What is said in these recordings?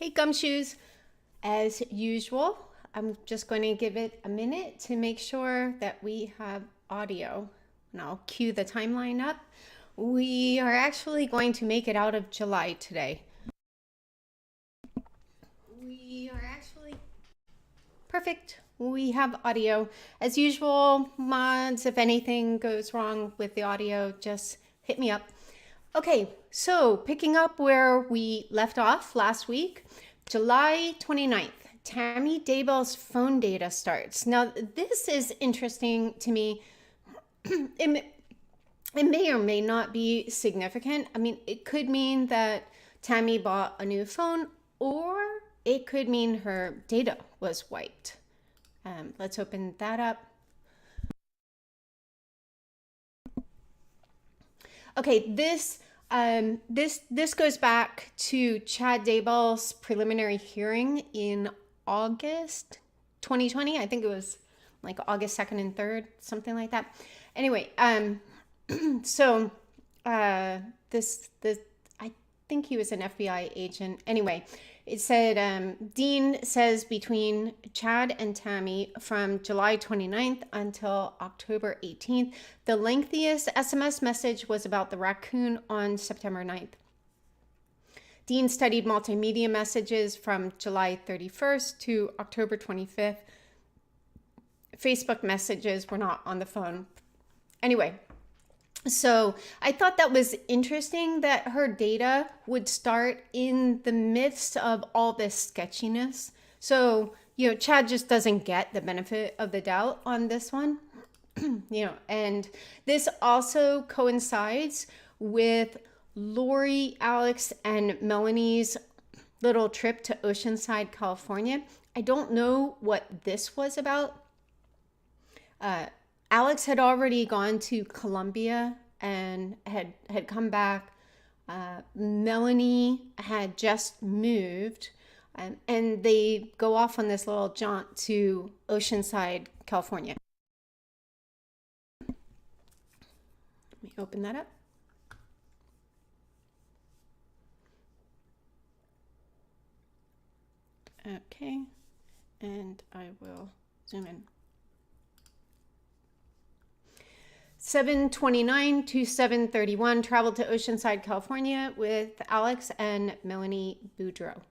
Hey Gumshoes, as usual, I'm just going to give it a minute to make sure that we have audio, and I'll cue the timeline up. We are actually going to make it out of July today. Perfect. We have audio. As usual, mods, if anything goes wrong with the audio, just hit me up. Okay, so picking up where we left off last week, July 29th, Tammy Daybell's phone data starts. Now, this is interesting to me. It may or may not be significant. I mean, it could mean that Tammy bought a new phone, or it could mean her data was wiped. Let's open that up. Okay, this goes back to Chad Daybell's preliminary hearing in August 2020. I think it was like August 2nd and 3rd, something like that. Anyway, so this I think he was an FBI agent. Anyway, it said Dean says between Chad and Tammy from July 29th until October 18th, the lengthiest SMS message was about the raccoon on September 9th. Dean studied multimedia messages from July 31st to October 25th. Facebook messages were not on the phone. Anyway, so I thought that was interesting that her data would start in the midst of all this sketchiness. So, Chad just doesn't get the benefit of the doubt on this one. And this also coincides with Lori, Alex, and Melanie's little trip to Oceanside, California. I don't know what this was about. Alex had already gone to Colombia and had come back. Melanie had just moved, and they go off on this little jaunt to Oceanside, California. Let me open that up. Okay, and I will zoom in. 7:29 to 7:31, traveled to Oceanside, California with Alex and Melani Boudreaux.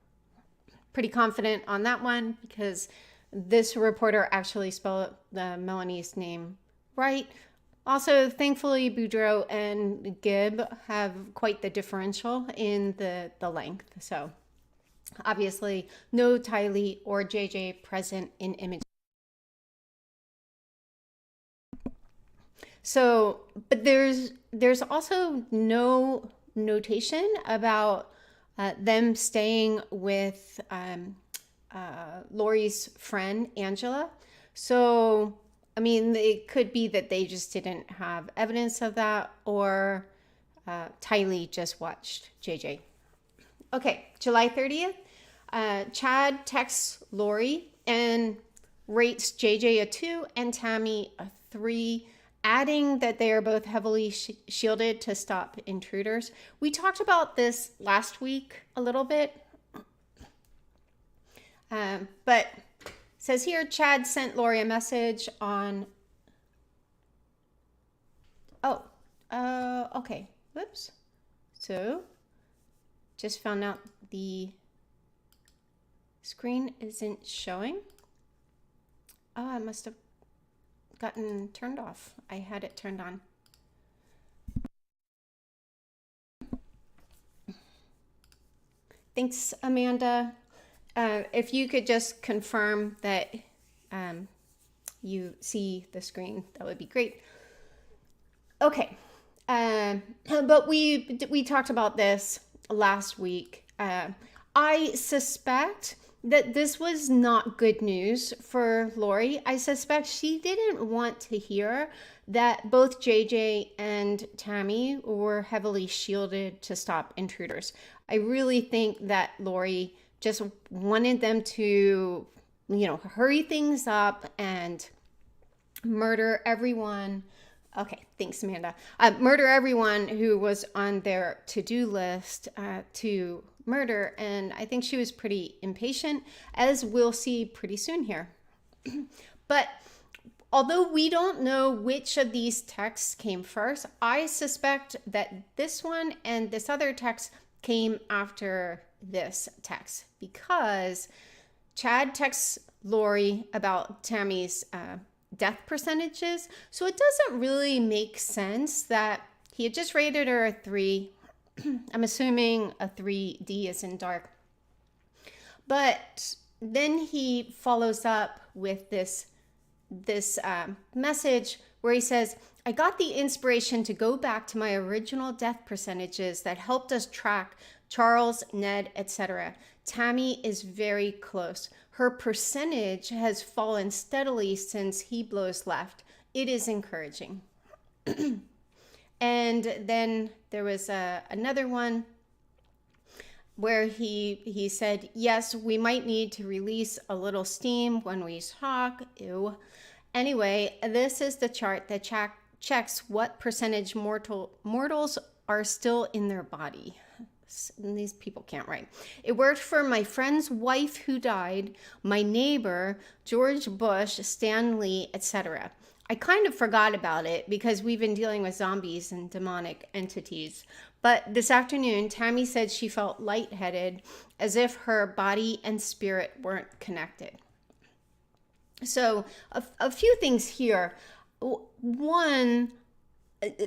Pretty confident on that one because this reporter actually spelled Melanie's name right. Also, thankfully, Boudreaux and Gibb have quite the differential in the length. So obviously no Tylee or JJ present in image. So, but there's also no notation about them staying with Lori's friend, Angela. So, I mean, it could be that they just didn't have evidence of that, or Tylee just watched JJ. Okay, July 30th, Chad texts Lori and rates JJ a 2 and Tammy a 3, adding that they are both heavily shielded to stop intruders. We talked about this last week a little bit, but it says here Chad sent Lori a message on, okay, whoops. So just found out the screen isn't showing. Oh, I must have gotten turned off. I had it turned on. Thanks, Amanda. If you could just confirm that you see the screen, that would be great. Okay, but we talked about this last week. I suspect that this was not good news for Lori. I suspect she didn't want to hear that both JJ and Tammy were heavily shielded to stop intruders. I really think that Lori just wanted them to, hurry things up and murder everyone. Okay, thanks, Amanda. Murder everyone who was on their to-do list to murder. And I think she was pretty impatient, as we'll see pretty soon here. But although we don't know which of these texts came first, I suspect that this one and this other text came after this text, because Chad texts Lori about Tammy's death percentages. So it doesn't really make sense that he had just rated her a 3. I'm assuming a 3D is in dark. But then he follows up with this message where he says, I got the inspiration to go back to my original death percentages that helped us track Charles, Ned, etc. Tammy is very close. Her percentage has fallen steadily since Heblos left. It is encouraging. And then there was another one where he said, yes, we might need to release a little steam when we talk. Ew. Anyway, this is the chart that checks what percentage mortals are still in their body. These people can't write. It worked for my friend's wife who died, my neighbor, George Bush, Stan Lee, etc. I kind of forgot about it because we've been dealing with zombies and demonic entities. But this afternoon, Tammy said she felt lightheaded, as if her body and spirit weren't connected. So a few things here. One,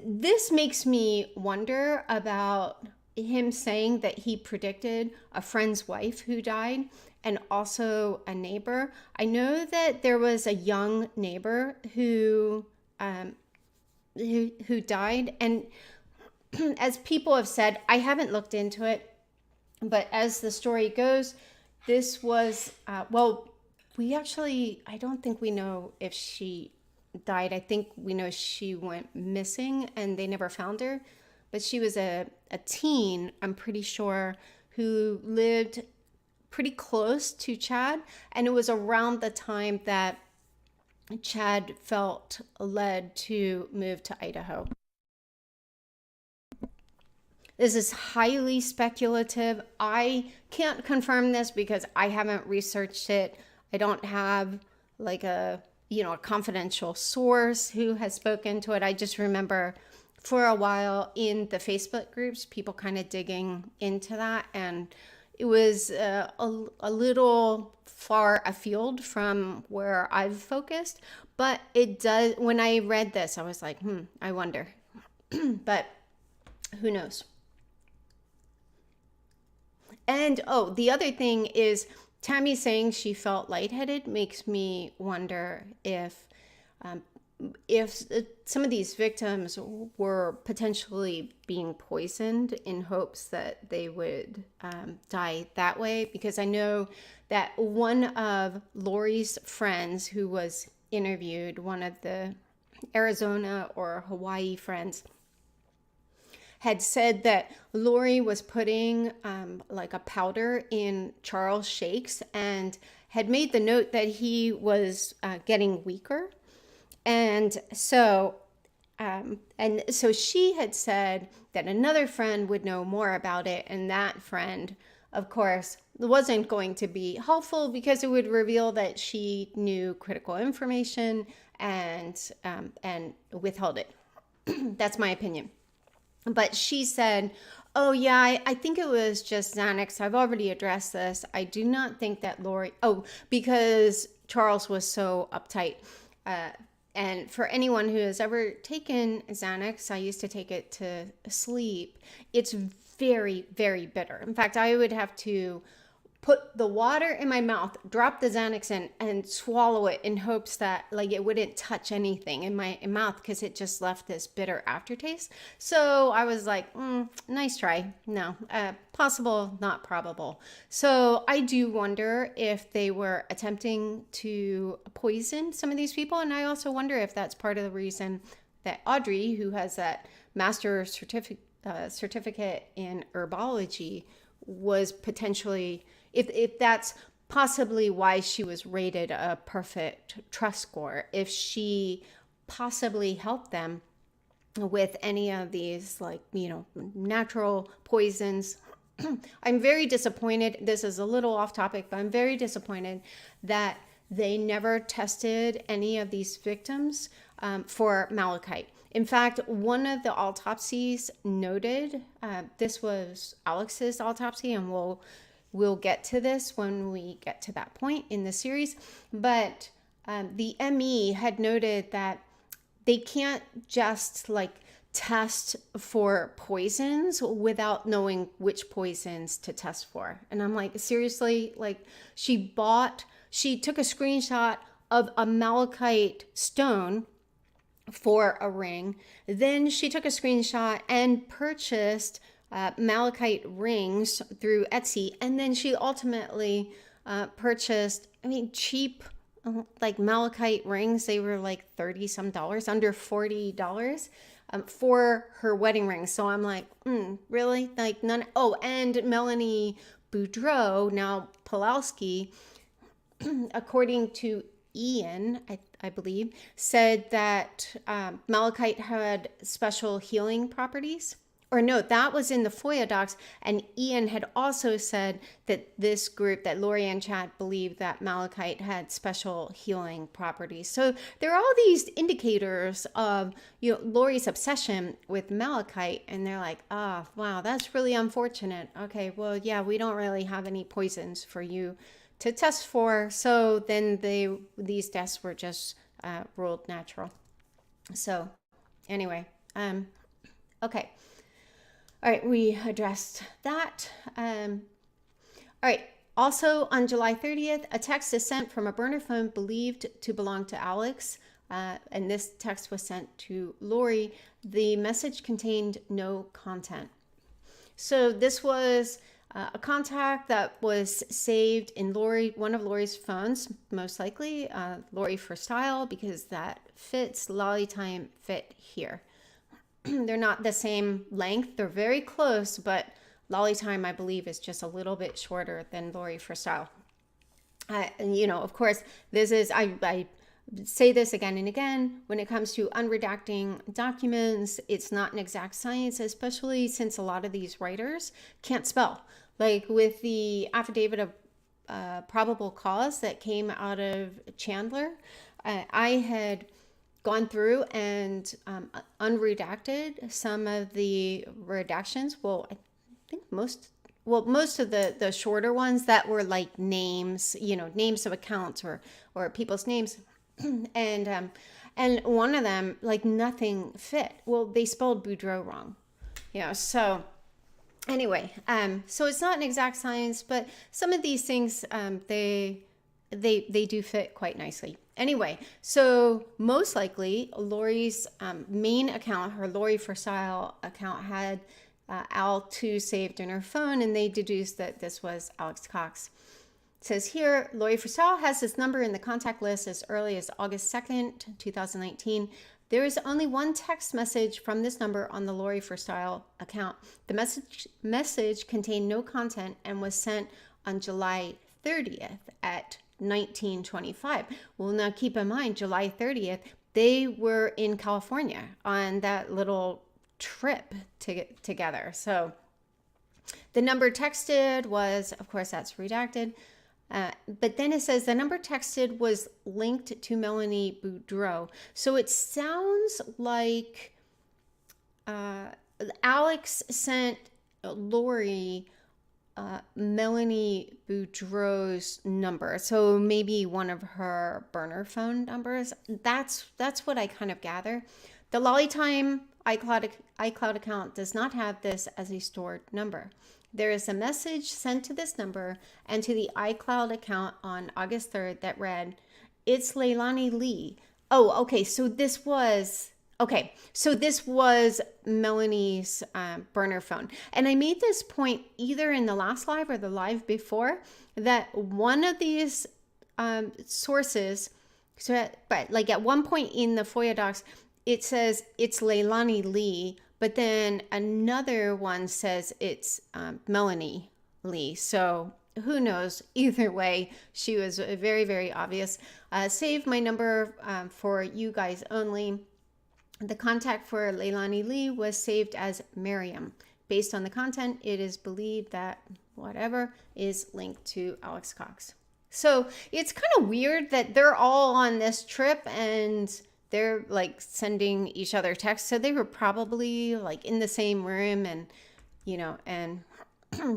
this makes me wonder about him saying that he predicted a friend's wife who died and also a neighbor. I know that there was a young neighbor who died, and as people have said, I haven't looked into it, but as the story goes, this was I don't think we know if she died. I think we know she went missing and they never found her. But she was a teen, I'm pretty sure, who lived pretty close to Chad. And it was around the time that Chad felt led to move to Idaho. This is highly speculative. I can't confirm this because I haven't researched it. I don't have like a confidential source who has spoken to it. I just remember for a while in the Facebook groups, people kind of digging into that. And it was a little far afield from where I've focused. But it does, when I read this, I was like, I wonder. But who knows? And, the other thing is, Tammy saying she felt lightheaded makes me wonder if some of these victims were potentially being poisoned in hopes that they would die that way. Because I know that one of Lori's friends who was interviewed, one of the Arizona or Hawaii friends, had said that Lori was putting like a powder in Charles' shakes and had made the note that he was getting weaker. And so she had said that another friend would know more about it. And that friend, of course, wasn't going to be helpful because it would reveal that she knew critical information and withheld it. That's my opinion. But she said, oh, yeah, I think it was just Xanax. I've already addressed this. I do not think that Lori... because Charles was so uptight. And for anyone who has ever taken Xanax, I used to take it to sleep. It's very, very bitter. In fact, I would have to put the water in my mouth, drop the Xanax in, and swallow it in hopes that like it wouldn't touch anything in my mouth because it just left this bitter aftertaste. So I was like, nice try. No, possible, not probable. So I do wonder if they were attempting to poison some of these people. And I also wonder if that's part of the reason that Audrey, who has that master's certificate in herbology, was potentially... If that's possibly why she was rated a perfect trust score, if she possibly helped them with any of these, like, natural poisons I'm very disappointed. This is a little off topic, but I'm very disappointed that they never tested any of these victims for malachite. In fact, one of the autopsies noted, this was Alex's autopsy, and we'll get to this when we get to that point in the series. But the ME had noted that they can't just like test for poisons without knowing which poisons to test for. And I'm like, seriously? Like she took a screenshot of a malachite stone for a ring. Then she took a screenshot and purchased malachite rings through Etsy. And then she ultimately purchased, cheap like malachite rings. They were like $30 some, under $40 for her wedding ring. So I'm like, really? Like none. Oh, and Melani Boudreaux, now Pulowski, according to Ian, I believe, said that malachite had special healing properties. Or no, that was in the FOIA docs. And Ian had also said that this group, that Lori and Chad, believed that malachite had special healing properties. So there are all these indicators of, Lori's obsession with malachite. And they're like, oh, wow, that's really unfortunate. Okay, well, yeah, we don't really have any poisons for you to test for. So then these tests were just ruled natural. So anyway, okay. All right, we addressed that. All right, also on July 30th, a text is sent from a burner phone believed to belong to Alex, and this text was sent to Lori. The message contained no content. So this was a contact that was saved in one of Lori's phones, most likely, Lori for style, because that fits, Lolly time fit here. They're not the same length. They're very close, but Lolly time, I believe, is just a little bit shorter than Lori for style. And, of course, this is, I say this again and again, when it comes to unredacting documents, it's not an exact science, especially since a lot of these writers can't spell. Like with the affidavit of probable cause that came out of Chandler, I had gone through and unredacted some of the redactions. Well, I think most of the shorter ones that were like names, names of accounts or people's names. And one of them, like nothing fit. Well, they spelled Boudreaux wrong. So anyway, so it's not an exact science, but some of these things, they do fit quite nicely. Anyway, so most likely Lori's main account, her Lori for Style account, had Al2 saved in her phone, and they deduced that this was Alex Cox. It says here, Lori for Style has this number in the contact list as early as August 2nd, 2019. There is only one text message from this number on the Lori for Style account. The message contained no content and was sent on July 30th at 1925. Well, now keep in mind, July 30th, they were in California on that little trip together. So the number texted was, of course, that's redacted. But then it says the number texted was linked to Melani Boudreaux. So it sounds like Alex sent Lori Melani Boudreaux's number, so maybe one of her burner phone numbers. That's what I kind of gather. The Lollytime iCloud account does not have this as a stored number. There is a message sent to this number and to the iCloud account on August 3rd that read, "It's Leilani Lee." Oh, okay. So this was Melanie's burner phone. And I made this point either in the last live or the live before, that one of these sources, but like at one point in the FOIA docs, it says it's Leilani Lee, but then another one says it's Melanie Lee. So who knows? Either way, she was very, very obvious. Save my number for you guys only. The contact for Leilani Lee was saved as Miriam Based on the content, it is believed that whatever is linked to Alex Cox. So it's kind of weird that they're all on this trip and they're like sending each other texts. So they were probably like in the same room, and, you know, and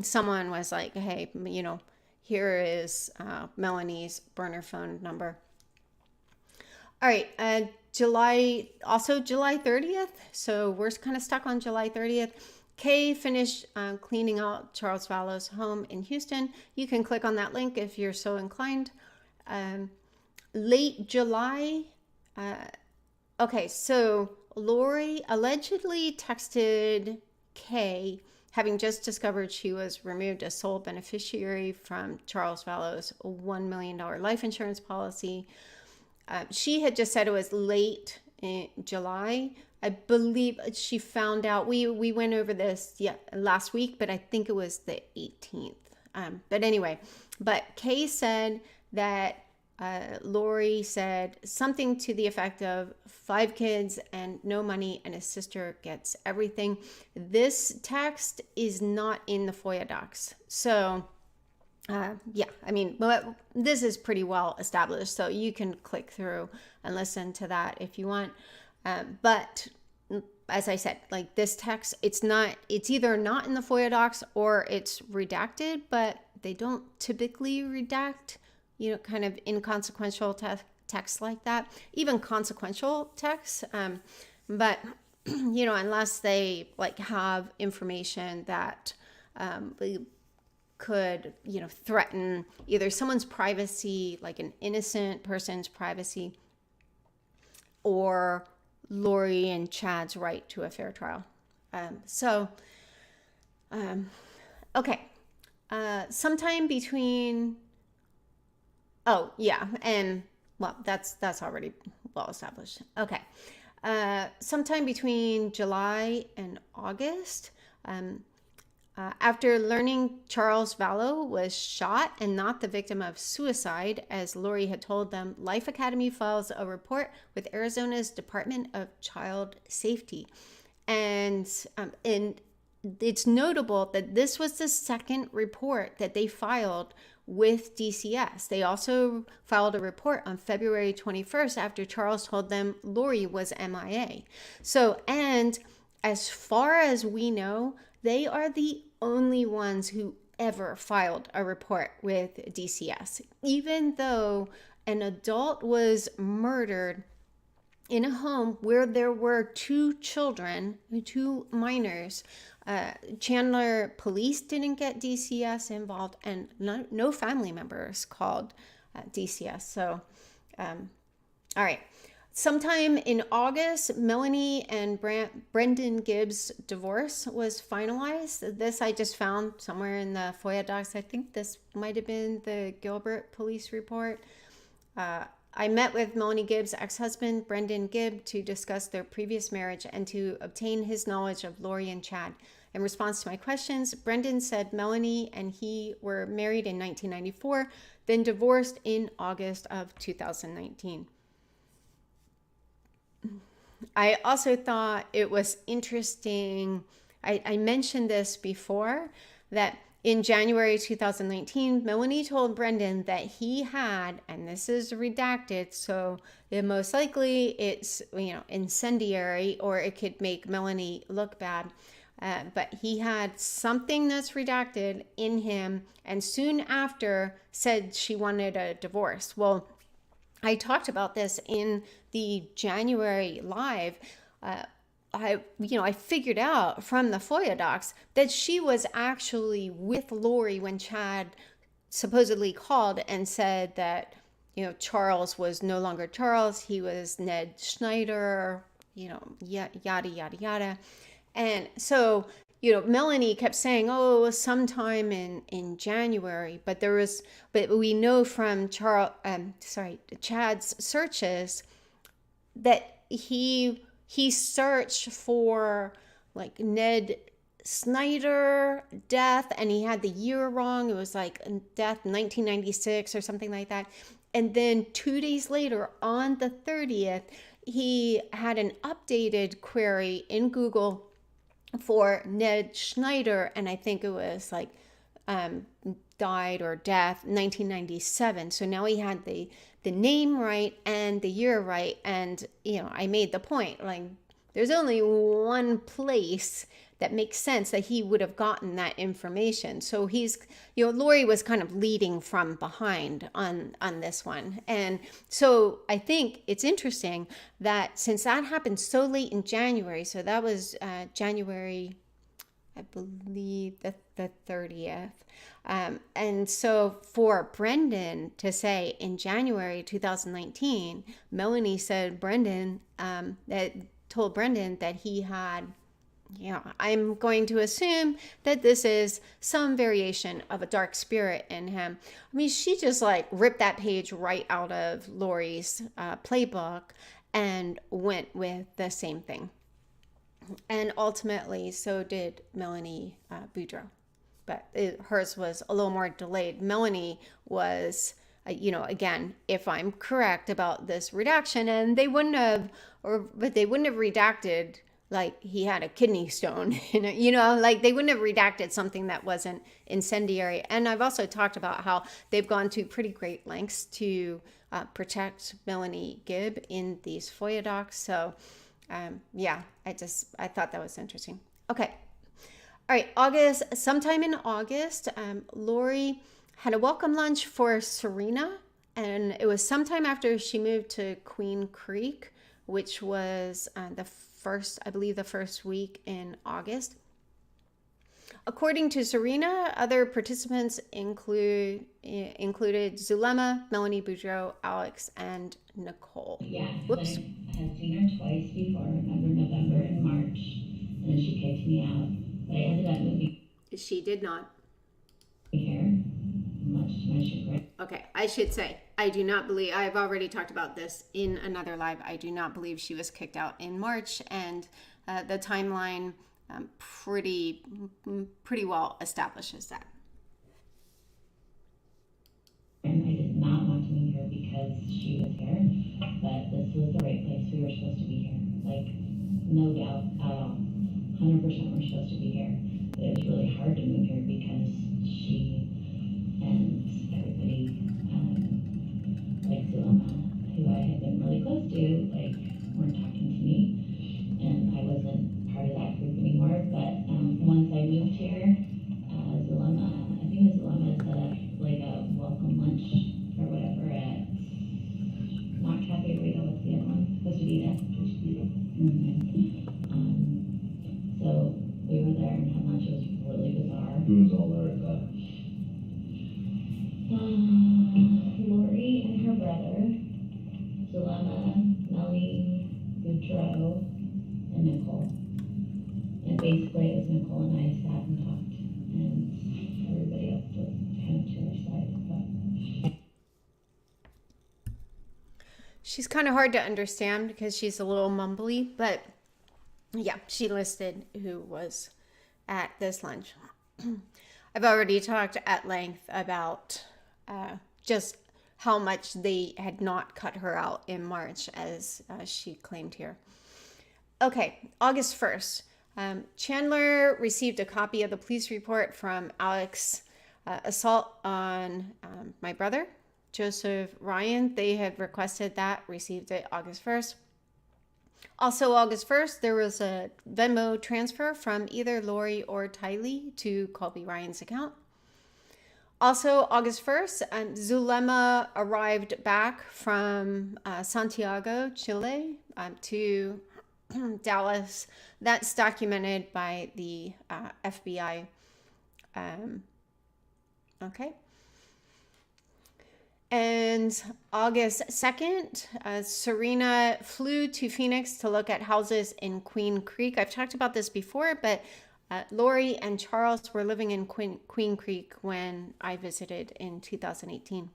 someone was like, hey, you know, here is Melanie's burner phone number. All right. July 30th. So we're kind of stuck on July 30th. Kay finished cleaning out Charles Vallow's home in Houston. You can click on that link if you're so inclined. Late July. Okay, so Lori allegedly texted Kay, having just discovered she was removed as sole beneficiary from Charles Vallow's $1 million life insurance policy. She had just said it was late in July. I believe she found out, we went over this last week, but I think it was the 18th. But anyway, but Kay said that Lori said something to the effect of 5 kids and no money, and his sister gets everything. This text is not in the FOIA docs. So yeah, I mean, this is pretty well established, so you can click through and listen to that if you want. But as I said, like this text, it's either not in the FOIA docs or it's redacted, but they don't typically redact, you know, kind of inconsequential text like that, even consequential text. But, you know, unless they like have information that could, you know, threaten either someone's privacy, like an innocent person's privacy, or Lori and Chad's right to a fair trial. Okay. Sometime between, oh yeah, and well, that's already well established. Okay. Sometime between July and August, after learning Charles Vallow was shot and not the victim of suicide, as Lori had told them, Life Academy files a report with Arizona's Department of Child Safety. And it's notable that this was the second report that they filed with DCS. They also filed a report on February 21st after Charles told them Lori was MIA. So, and as far as we know, they are the only ones who ever filed a report with DCS, even though an adult was murdered in a home where there were 2 children, 2 minors. Chandler police didn't get DCS involved, and no family members called DCS. So, all right. Sometime in August, Melanie and Brendan Gibb's divorce was finalized. This I just found somewhere in the FOIA docs. I think this might have been the Gilbert police report. I met with Melanie Gibb's ex-husband, Brendan Gibb, to discuss their previous marriage and to obtain his knowledge of Lori and Chad. In response to my questions, Brendan said Melanie and he were married in 1994, then divorced in August of 2019. I also thought it was interesting, I mentioned this before, that in January 2019, Melanie told Brendan that he had, and this is redacted, so most likely it's, you know, incendiary, or it could make Melanie look bad, but he had something that's redacted in him, and soon after said she wanted a divorce. Well, I talked about this in the January live. I figured out from the FOIA docs that she was actually with Lori when Chad supposedly called and said that, you know, Charles was no longer Charles. He was Ned Schneider, you know, yada, yada, yada. And so, you know, Melanie kept saying, oh, sometime in January, but we know from Chad's searches that he searched for like Ned Snyder death, and he had the year wrong. It was like death 1996 or something like that. And then 2 days later, on the 30th, he had an updated query in Google for Ned Schneider, and I think it was like died or death 1997. So now he had the name right and the year right, and I made the point, like, there's only one place that makes sense that he would have gotten that information. So he's, Lori was kind of leading from behind on this one. And so I think it's interesting that since that happened so late in January, so that was January, I believe, the 30th. And so for Brendan to say in January 2019, Melanie said told Brendan that he had, I'm going to assume that this is some variation of a dark spirit in him. I mean, she just like ripped that page right out of Lori's playbook and went with the same thing. And ultimately, so did Melani Boudreaux. But hers was a little more delayed. Melanie was, again, if I'm correct about this redaction, and they wouldn't have redacted like he had a kidney stone, like they wouldn't have redacted something that wasn't incendiary. And I've also talked about how they've gone to pretty great lengths to protect Melanie Gibb in these FOIA docs. So I thought that was interesting. Okay. All right. Sometime in August, Lori had a welcome lunch for Sarena, and it was sometime after she moved to Queen Creek, which was the first week in August. According to Sarena, other participants included Zulema, Melani Boudreaux, Alex, and Nicole. Yeah, whoops. I had seen her twice before, remember, November and March, and then she kicked me out. But I ended up moving. She did not. Here, much to my chagrin. Okay, I should say, I do not believe, I've already talked about this in another live, I do not believe she was kicked out in March, and the timeline pretty well establishes that. And I did not want to meet her because she was here, but this was the right place. We were supposed to be here, like, no doubt at all. 100% we're supposed to be here. But it was really hard to move here because she and everybody, like Zulema, who I had been really close to, like, weren't talking to me, and I wasn't part of that group anymore. But once I moved here, Zulema set up like a welcome lunch or whatever at not Cafe Burrito, what's the other one? Costa Vida. So we were there and had lunch. It was really bizarre. Who was all there at that? Lori and her brother, Zulema, Melanie Boudreaux, and Nicole. And basically it was Nicole and I sat and talked, and everybody else was kind of to her side. But she's kind of hard to understand because she's a little mumbly, but yeah, she listed who was at this lunch. I've already talked at length about just how much they had not cut her out in March, as she claimed here. Okay, August 1st. Chandler received a copy of the police report from Alex assault on my brother, Joseph Ryan. They had requested that, received it August 1st. Also August 1st, there was a Venmo transfer from either Lori or Tylee to Colby Ryan's account. Also August 1st, Zulema arrived back from Santiago, Chile, to Dallas. That's documented by the FBI. Okay. And August 2nd, Sarena flew to Phoenix to look at houses in Queen Creek. I've talked about this before, but Lori and Charles were living in Queen Creek when I visited in 2018.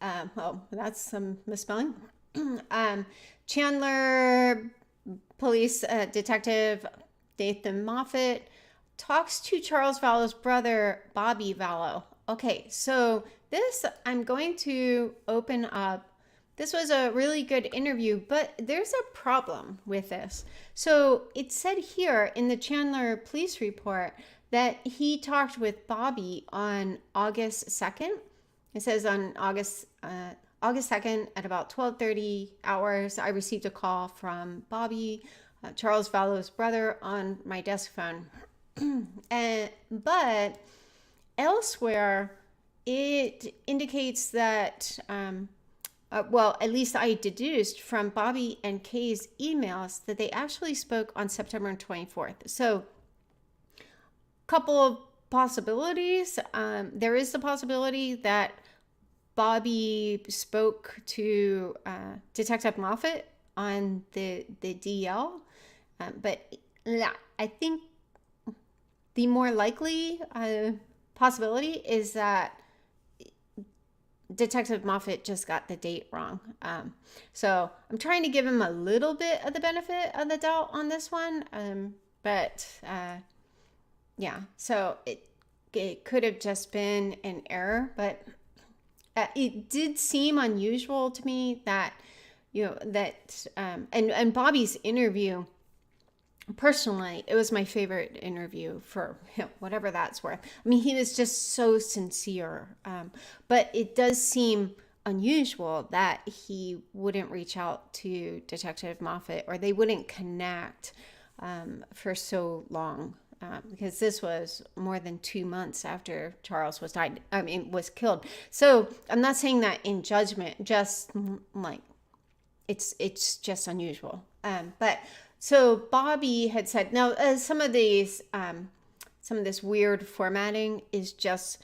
Oh, that's some misspelling. Chandler Police Detective Det Moffat talks to Charles Vallow's brother, Bobby Vallow. Okay, so this, I'm going to open up this was a really good interview, but there's a problem with this. So it said here in the Chandler police report that he talked with Bobby on August 2nd. It says on August 2nd at about 12:30 hours, I received a call from Bobby, Charles Vallow's brother, on my desk phone. But elsewhere, it indicates that, well, at least I deduced from Bobby and Kay's emails that they actually spoke on September 24th. So, couple of possibilities. There is the possibility that Bobby spoke to Detective Moffat on the DL, but I think the more likely possibility is that Detective Moffat just got the date wrong. So I'm trying to give him a little bit of the benefit of the doubt on this one. But yeah, so it could have just been an error, but it did seem unusual to me that, and Bobby's interview, personally, it was my favorite interview for him, whatever that's worth. I mean, he was just so sincere. But it does seem unusual that he wouldn't reach out to Detective Moffat, or they wouldn't connect for so long. Because this was more than 2 months after Charles was killed. So I'm not saying that in judgment, just like it's just unusual. But so Bobby had said, now some of this weird formatting is just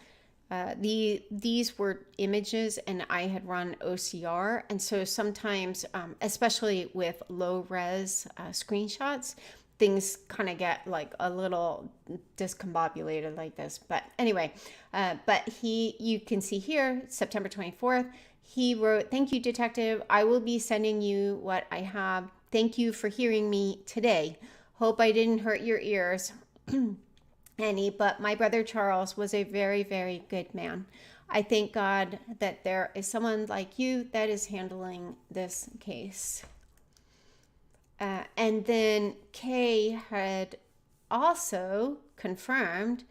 these were images, and I had run OCR, and so sometimes, especially with low res screenshots, things kind of get like a little discombobulated like this. But anyway, but you can see here, September 24th, he wrote, "Thank you, detective. I will be sending you what I have. Thank you for hearing me today. Hope I didn't hurt your ears any, but my brother Charles was a very, very good man. I thank God that there is someone like you that is handling this case." And then Kay had also confirmed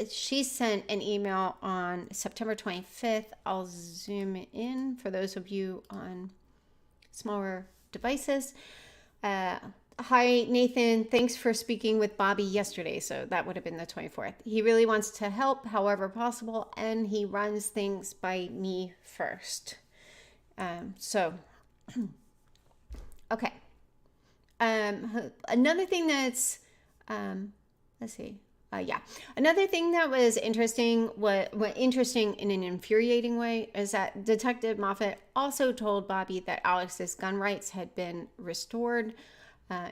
she sent an email on September 25th. I'll zoom in for those of you on smaller devices. Hi, Nathan. Thanks for speaking with Bobby yesterday. So that would have been the 24th. He really wants to help however possible, and he runs things by me first. Okay. Another thing that's, another thing that was interesting, what interesting in an infuriating way, is that Detective Moffat also told Bobby that Alex's gun rights had been restored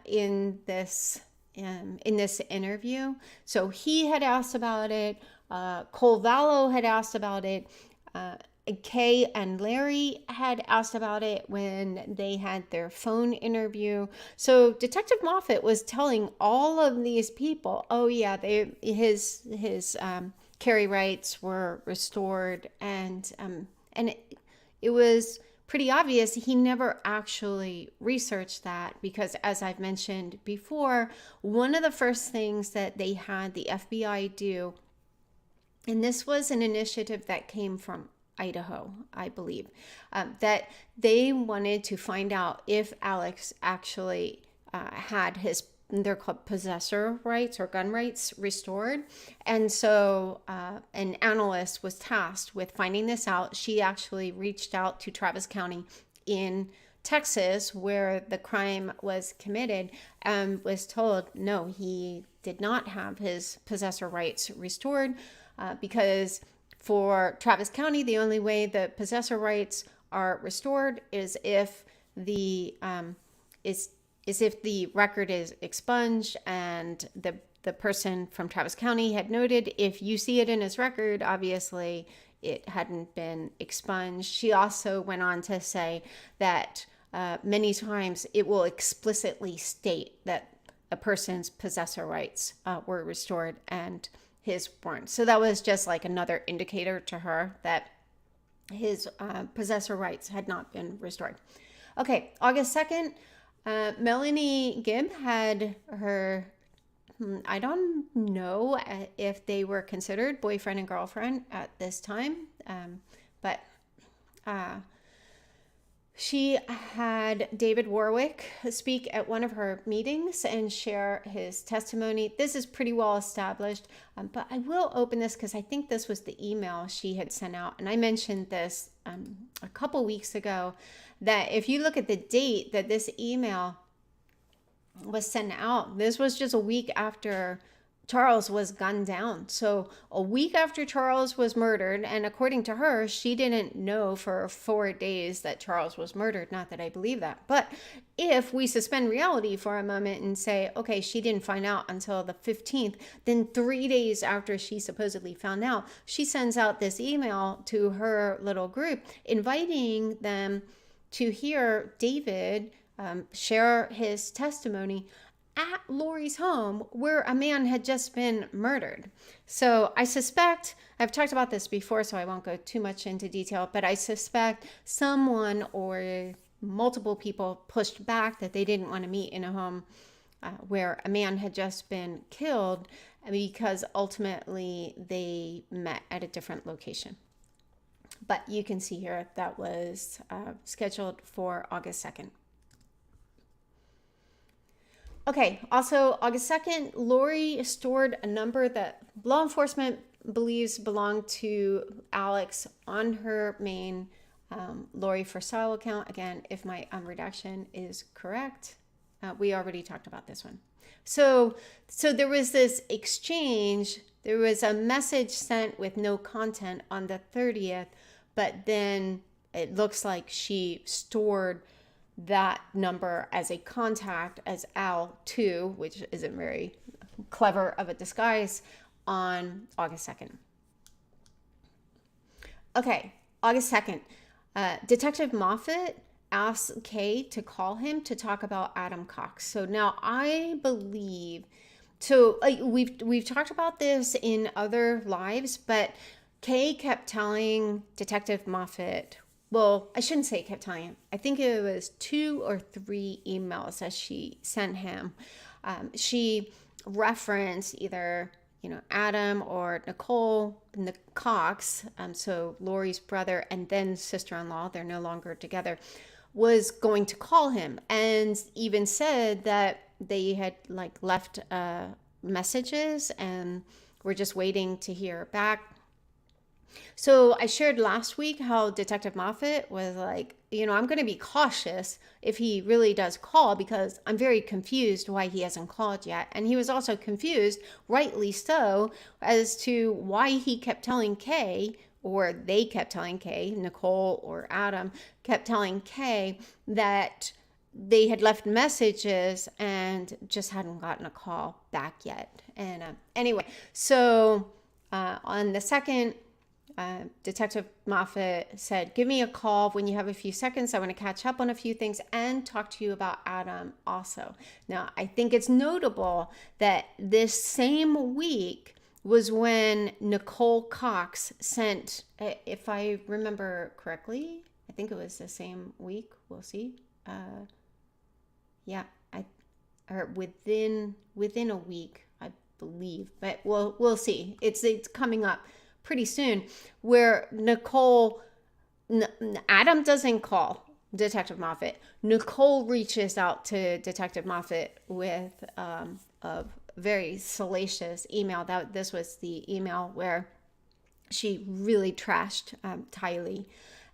in this interview. So he had asked about it. Cole Vallow had asked about it. Kay and Larry had asked about it when they had their phone interview. So Detective Moffat was telling all of these people, oh yeah, his carry rights were restored, and it was pretty obvious he never actually researched that, because as I've mentioned before, one of the first things that they had the FBI do, and this was an initiative that came from Idaho, I believe, that they wanted to find out if Alex actually had they're called possessor rights or gun rights restored. And so an analyst was tasked with finding this out. She actually reached out to Travis County in Texas, where the crime was committed, and was told, no, he did not have his possessor rights restored, because for Travis County, the only way the possessor rights are restored is if the record is expunged, and the person from Travis County had noted, if you see it in his record, obviously it hadn't been expunged. She also went on to say that many times it will explicitly state that a person's possessor rights were restored and his weren't. So that was just like another indicator to her that his possessor rights had not been restored. Okay, August 2nd, Melanie Gibb had her, I don't know if they were considered boyfriend and girlfriend at this time, but she had David Warwick speak at one of her meetings and share his testimony. This is pretty well established, but I will open this because I think this was the email she had sent out. And I mentioned this a couple weeks ago, that if you look at the date that this email was sent out, this was just a week after Charles was gunned down. So a week after Charles was murdered, and according to her, she didn't know for 4 days that Charles was murdered. Not that I believe that. But if we suspend reality for a moment and say, okay, she didn't find out until the 15th, then 3 days after she supposedly found out, she sends out this email to her little group inviting them to hear David share his testimony at Lori's home, where a man had just been murdered. So I suspect, I've talked about this before, so I won't go too much into detail, but I suspect someone or multiple people pushed back that they didn't want to meet in a home where a man had just been killed, because ultimately they met at a different location. But you can see here that was scheduled for August 2nd. Okay, also August 2nd, Lori stored a number that law enforcement believes belonged to Alex on her main Lori for Style account. Again, if my redaction is correct, we already talked about this one. So there was this exchange. There was a message sent with no content on the 30th, but then it looks like she stored that number as a contact as Al2, which isn't very clever of a disguise, on August 2nd. Okay, August 2nd. Detective Moffat asked Kay to call him to talk about Adam Cox. So now I believe, so we've talked about this in other lives, but Kay kept telling Detective Moffat, well, I shouldn't say kept telling him. I think it was 2 or 3 emails that she sent him. She referenced either, Adam or Nicole Cox, so Lori's brother and then sister-in-law, they're no longer together, was going to call him, and even said that they had left messages and were just waiting to hear back. So I shared last week how Detective Moffat was like, I'm going to be cautious if he really does call, because I'm very confused why he hasn't called yet. And he was also confused, rightly so, as to why he kept telling Kay, or they kept telling Kay, Nicole or Adam kept telling Kay, that they had left messages and just hadn't gotten a call back yet. And anyway, so on the 2nd, Detective Moffat said, give me a call when you have a few seconds. I want to catch up on a few things and talk to you about Adam also. Now, I think it's notable that this same week was when Nicole Cox sent, if I remember correctly, I think it was the same week. We'll see. Or within a week, I believe, but we'll see. It's coming up pretty soon, where Adam doesn't call Detective Moffat. Nicole reaches out to Detective Moffat with a very salacious email. This was the email where she really trashed Tylee,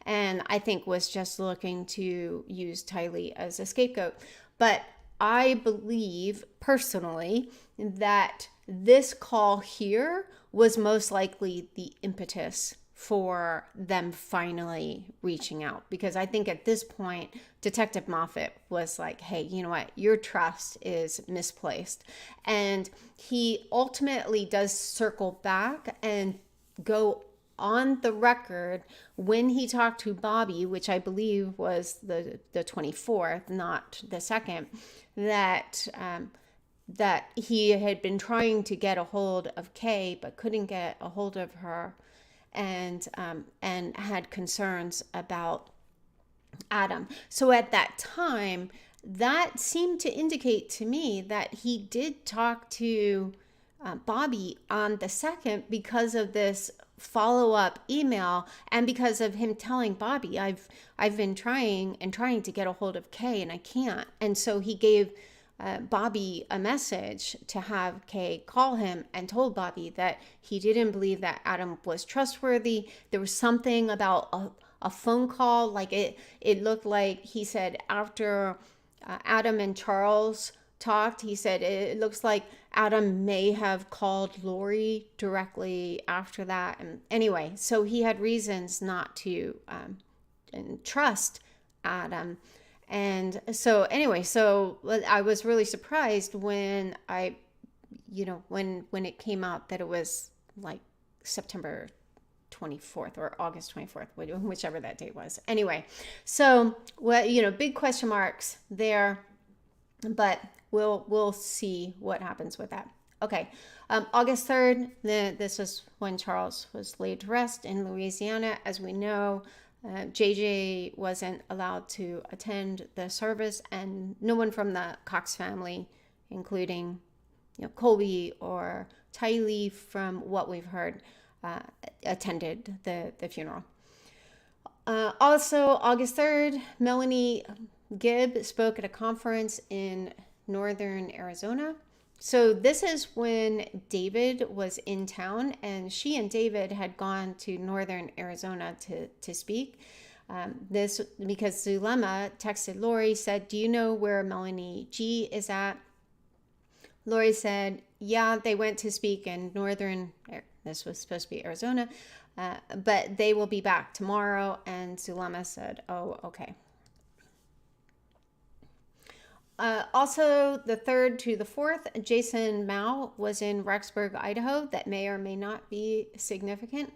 and I think was just looking to use Tylee as a scapegoat. But I believe personally that this call here was most likely the impetus for them finally reaching out, because I think at this point Detective Moffat was like, hey, you know what, your trust is misplaced. And he ultimately does circle back and go on the record when he talked to Bobby, which I believe was the 24th, not the 2nd, that he had been trying to get a hold of Kay but couldn't get a hold of her. and had concerns about Adam. So at that time, that seemed to indicate to me that he did talk to Bobby on the 2nd because of this follow-up email, and because of him telling Bobby, I've been trying to get a hold of Kay and I can't. And so he gave Bobby a message to have Kay call him, and told Bobby that he didn't believe that Adam was trustworthy. There was something about a phone call, like it looked like, he said, after Adam and Charles talked, he said it looks like Adam may have called Lori directly after that. And anyway, so he had reasons not to trust Adam. And so anyway, so I was really surprised when when it came out that it was like September 24th or August 24th, whichever that date was. Anyway, so big question marks there, but we'll see what happens with that. Okay, August 3rd, this is when Charles was laid to rest in Louisiana. As we know, JJ wasn't allowed to attend the service, and no one from the Cox family, including Colby or Tylee, from what we've heard, attended the funeral. Also, August 3rd, Melanie Gibb spoke at a conference in northern Arizona. So this is when David was in town, and she and David had gone to northern Arizona to speak. This because Zulema texted Lori, said, "Do you know where Melanie G is at?" Lori said, "Yeah, they went to speak in this was supposed to be Arizona, but they will be back tomorrow." And Zulema said, "Oh, okay." Also, the 3rd to the 4th, Jason Mao was in Rexburg, Idaho. That may or may not be significant.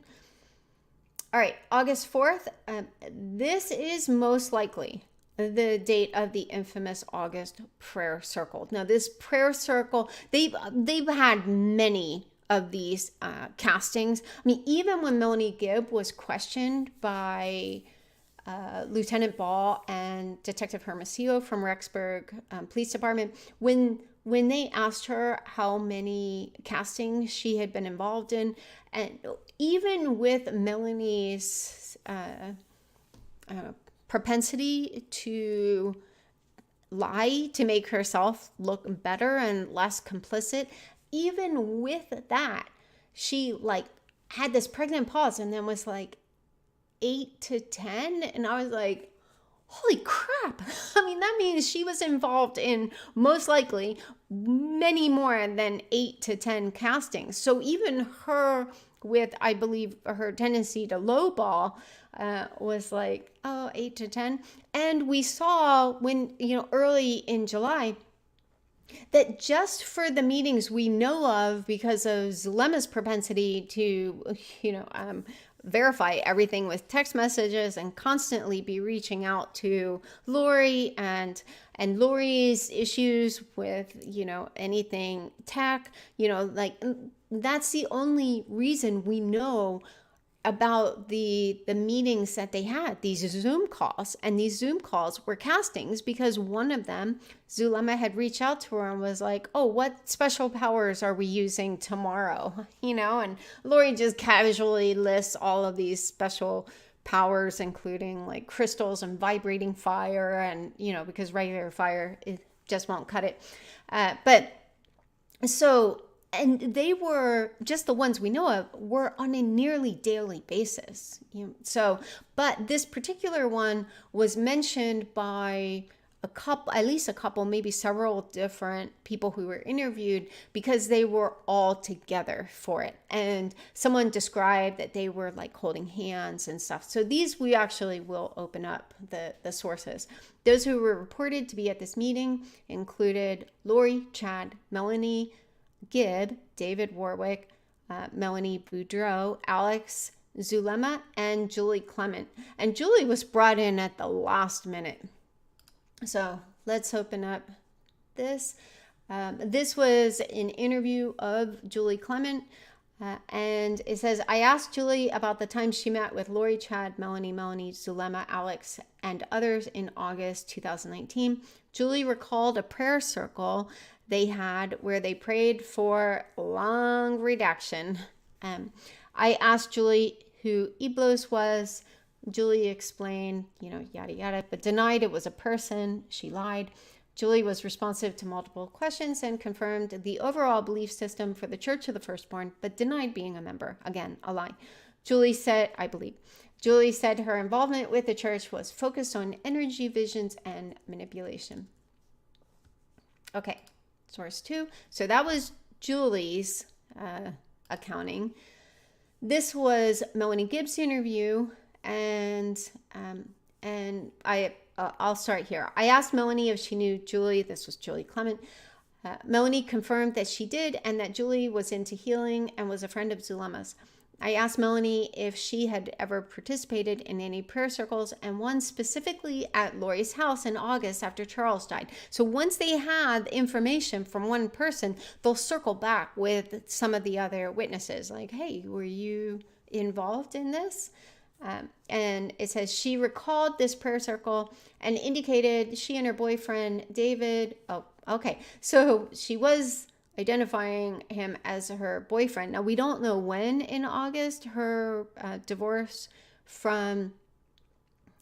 All right, August 4th. This is most likely the date of the infamous August prayer circle. Now, this prayer circle, they've had many of these castings. I mean, even when Melanie Gibb was questioned by Lieutenant Ball and Detective Hermosillo from Rexburg Police Department, when they asked her how many castings she had been involved in, and even with Melanie's propensity to lie to make herself look better and less complicit, even with that, she had this pregnant pause and then was like 8 to 10, and I was like, holy crap. I mean, that means she was involved in most likely many more than 8 to 10 castings. So even her, with I believe her tendency to lowball, was like, 8 to 10. And we saw when early in July that just for the meetings we know of, because of Zulema's propensity to verify everything with text messages and constantly be reaching out to Lori, and Lori's issues with anything tech, that's the only reason we know about the meetings that they had, these Zoom calls. And these Zoom calls were castings, because one of them, Zulema had reached out to her and was like, "Oh, what special powers are we using tomorrow?" And Lori just casually lists all of these special powers, including like crystals and vibrating fire, and because regular fire, it just won't cut it. And they were, just the ones we know of, were on a nearly daily basis. But this particular one was mentioned by at least a couple, maybe several different people who were interviewed, because they were all together for it. And someone described that they were like holding hands and stuff. So these, we actually will open up the sources. Those who were reported to be at this meeting included Lori, Chad, Melanie Gibb, David Warwick, Melani Boudreaux, Alex, Zulema, and Julie Clement. And Julie was brought in at the last minute. So let's open up this. This was an interview of Julie Clement. And it says, I asked Julie about the time she met with Lori, Chad, Melanie, Zulema, Alex, and others in August 2019. Julie recalled a prayer circle they had where they prayed for long redaction. I asked Julie who Iblos was. Julie explained, yada, yada, but denied it was a person. She lied. Julie was responsive to multiple questions and confirmed the overall belief system for the Church of the Firstborn, but denied being a member. Again, a lie. Julie said her involvement with the church was focused on energy visions and manipulation. Okay, source 2. So that was Julie's accounting. This was Melanie Gibb's interview, and I'll start here. I asked Melanie if she knew Julie. This was Julie Clement. Melanie confirmed that she did and that Julie was into healing and was a friend of Zulema's. I asked Melanie if she had ever participated in any prayer circles, and one specifically at Lori's house in August after Charles died. So once they had information from one person, they'll circle back with some of the other witnesses. Like, hey, were you involved in this? And it says she recalled this prayer circle and indicated she and her boyfriend, David. Oh, okay. So she was identifying him as her boyfriend. Now, we don't know when in August her divorce from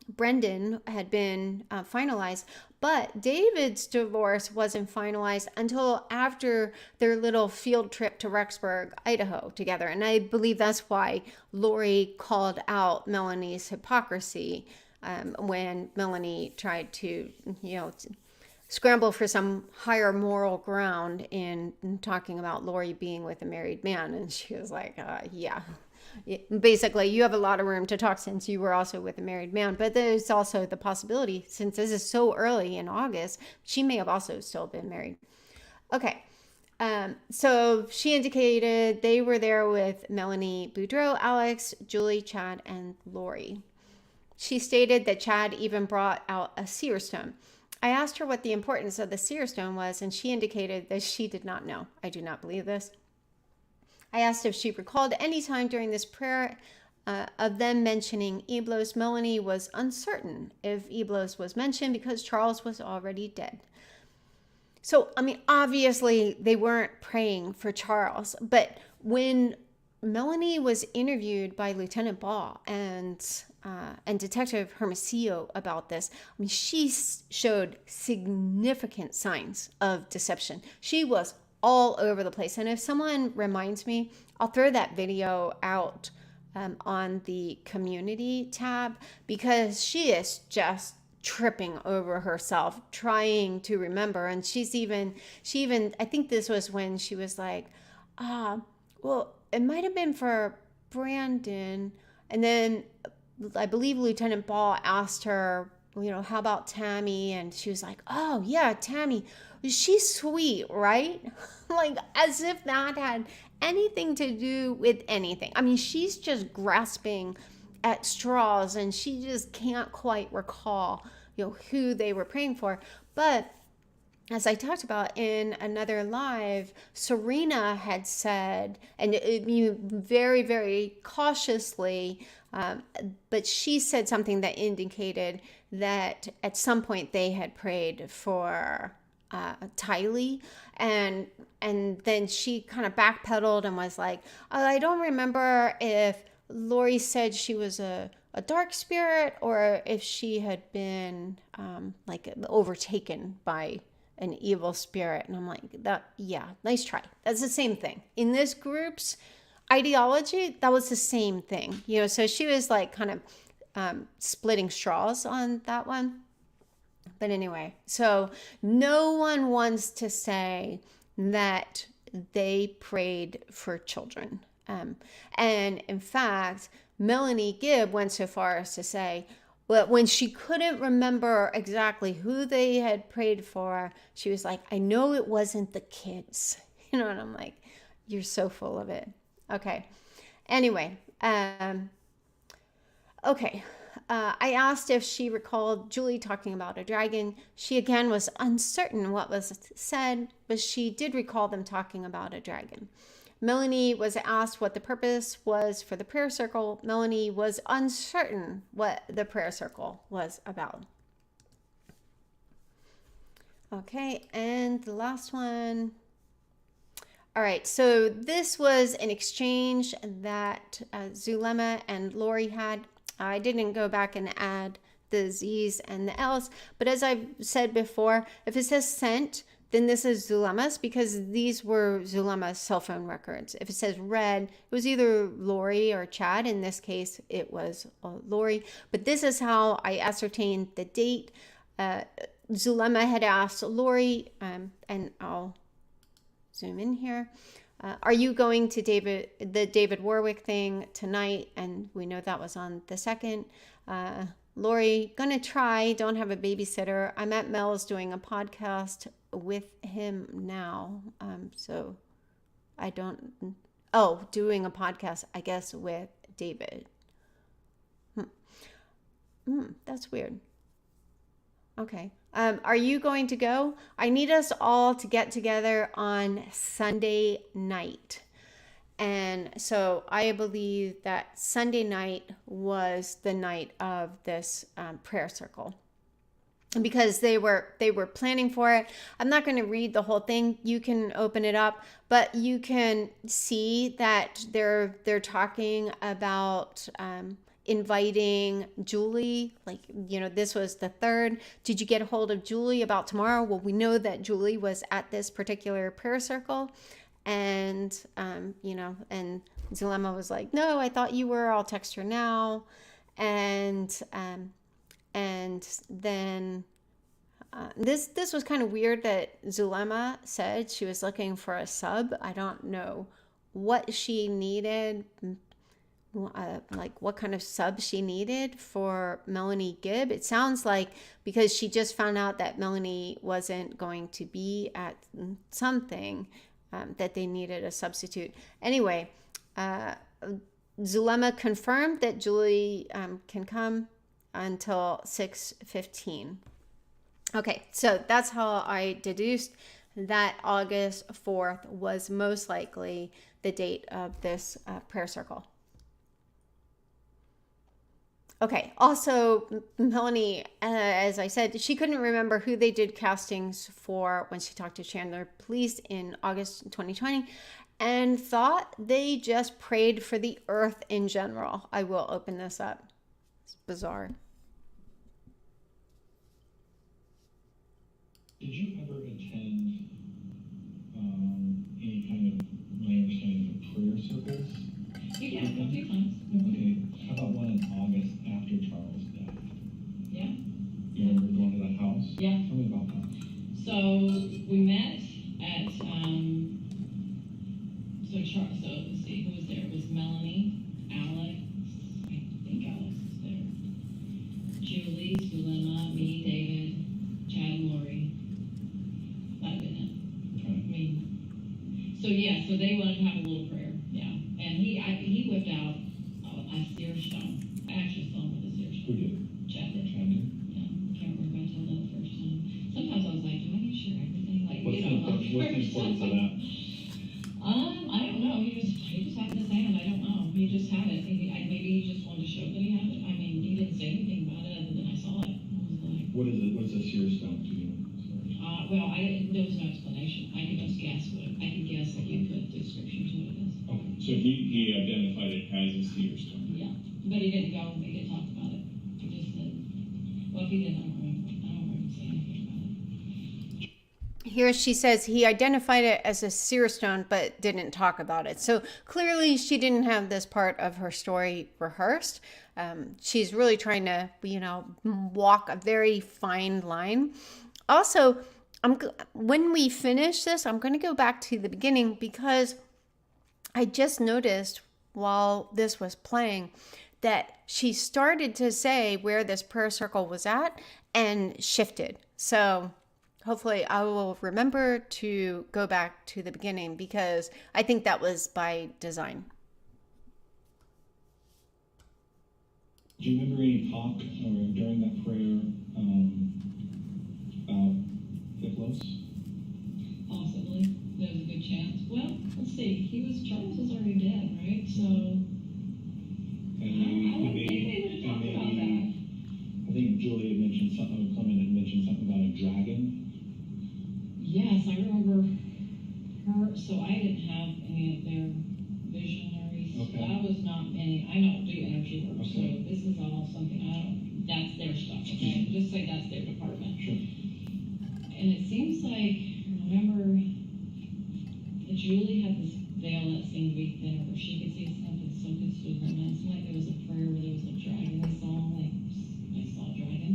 Brendan had been finalized, but David's divorce wasn't finalized until after their little field trip to Rexburg, Idaho together. And I believe that's why Lori called out Melanie's hypocrisy when Melanie tried to, scramble for some higher moral ground in talking about Lori being with a married man. And she was like, yeah. Basically, you have a lot of room to talk since you were also with a married man. But there's also the possibility, since this is so early in August, she may have also still been married. Okay. So she indicated they were there with Melani Boudreaux, Alex, Julie, Chad, and Lori. She stated that Chad even brought out a seer stone. I asked her what the importance of the seer stone was, and she indicated that she did not know. I do not believe this. I asked if she recalled any time during this prayer of them mentioning Iblos. Melanie was uncertain if Iblos was mentioned because Charles was already dead. So, obviously they weren't praying for Charles, but when Melanie was interviewed by Lieutenant Ball and Detective Hermosillo about this, she showed significant signs of deception. She was all over the place. And if someone reminds me, I'll throw that video out on the community tab, because she is just tripping over herself trying to remember. And she even I think this was when she was like, well, it might have been for Brandon. And then I believe Lieutenant Ball asked her, how about Tammy? And she was like, oh yeah, Tammy, she's sweet, right? Like, as if that had anything to do with anything. She's just grasping at straws, and she just can't quite recall, who they were praying for. But as I talked about in another live, Sarena had said, and very, very cautiously, but she said something that indicated that at some point they had prayed for Tylee, and then she kind of backpedaled and was like, I don't remember if Lori said she was a dark spirit or if she had been overtaken by an evil spirit. And I'm like, nice try. That's the same thing. In this group's ideology, that was the same thing. So she was like kind of splitting straws on that one. But anyway, so no one wants to say that they prayed for children. And in fact, Melanie Gibb went so far as to say, well, when she couldn't remember exactly who they had prayed for, she was like, I know it wasn't the kids. And I'm like, you're so full of it. Okay. Anyway, okay. I asked if she recalled Julie talking about a dragon. She again was uncertain what was said, but she did recall them talking about a dragon. Melanie was asked what the purpose was for the prayer circle. Melanie was uncertain what the prayer circle was about. Okay, and the last one. All right, so this was an exchange that Zulema and Lori had. I didn't go back and add the Z's and the L's, but as I've said before, if it says sent, then this is Zulema's, because these were Zulema's cell phone records. If it says read, it was either Lori or Chad. In this case, it was Lori. But this is how I ascertained the date. Zulema had asked Lori, and I'll zoom in here. Are you going to the David Warwick thing tonight? And we know that was on the 2nd. Lori, gonna try, don't have a babysitter. I'm at Mel's doing a podcast with him now. So I don't, doing a podcast, I guess, with David. That's weird. Okay. Are you going to go? I need us all to get together on Sunday night. And so I believe that Sunday night was the night of this prayer circle, because they were planning for it. I'm not going to read the whole thing. You can open it up, but you can see that they're talking about inviting Julie. Like, this was the 3rd. Did you get a hold of Julie about tomorrow? Well, we know that Julie was at this particular prayer circle. And, and Zulema was like, no, I thought you were, I'll text her now. And then this was kind of weird that Zulema said she was looking for a sub. I don't know what she needed, like what kind of sub she needed for Melanie Gibb. It sounds like because she just found out that Melanie wasn't going to be at something, that they needed a substitute. Anyway, Zulema confirmed that Julie can come until 6:15. Okay, so that's how I deduced that August 4th was most likely the date of this prayer circle. Okay, also, Melanie, as I said, she couldn't remember who they did castings for when she talked to Chandler Police in August 2020, and thought they just prayed for the earth in general. I will open this up. It's bizarre. Did you ever attend any kind of, my understanding, of prayer circles? Yeah, a few times. Okay. How about one in August after Charles' death? Yeah. You remember going to the house? Yeah. Tell me about that. So we met at so let's see, who was there? It was Melanie, Alex, I think Alex was there, Julie, Zulema, me, David, Chad, and Lori. That had been it. Okay. I mean, so they wanted to have a little prayer, yeah. And he whipped out a seer stone. I actually saw him with a seer Who stone. did? Chad did. Chad did? Yeah, I can't remember if I told that the first time. Sometimes I was like, do I need to share everything? Like, What's the importance of that? I don't know. He just had it in his hand. I don't know. He just had it. Maybe he just wanted to show that he had it. I mean, he didn't say anything about it other than I saw it. I was like, What is it? What's a seer stone to you? well, there was no explanation. I could just guess I could guess that you put the description to what it is. Okay. So he identified it as a seer stone. Yeah, but he didn't go and make it talk about it. He just said, well, if he didn't, I don't remember saying anything about it. Here she says he identified it as a seer stone, but didn't talk about it. So clearly she didn't have this part of her story rehearsed. She's really trying to, walk a very fine line. Also, when we finish this, I'm going to go back to the beginning, because I just noticed while this was playing that she started to say where this prayer circle was at and shifted. So hopefully I will remember to go back to the beginning, because I think that was by design. Do you remember any talk or during that prayer about Hiplos? Possibly. There's a good chance. Well, let's see. Charles was already dead, right? So. And I would think they would have talked about that. I think Julie had mentioned something, Clement had mentioned something about a dragon. Yes, I remember her. So I didn't have any of their visionaries. Okay. That was not any. I don't do energy work, Okay. so this is all something I don't. That's their stuff. Okay, just say that's their department. Sure. And it seems like, remember, Julie had this veil that seemed to be thinner, where she could see something, so could Zulema. It seemed like there was a prayer where there was a dragon they saw, like, I saw a dragon.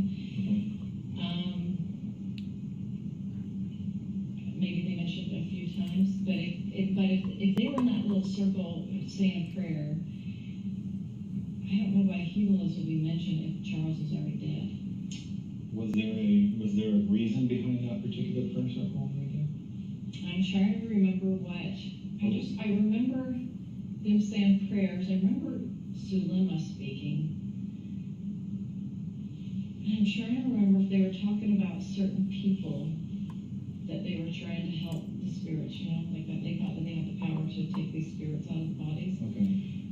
Maybe they mentioned it a few times, but if they were in that little circle saying a prayer, I don't know why humbleness would be mentioned if Charles was already dead. Was there a reason behind that particular prayer circle? I'm trying to remember what. I remember them saying prayers. I remember Zulema speaking. And I'm trying to remember if they were talking about certain people that they were trying to help the spirits, like that they thought that they had the power to take these spirits out of the bodies. Okay.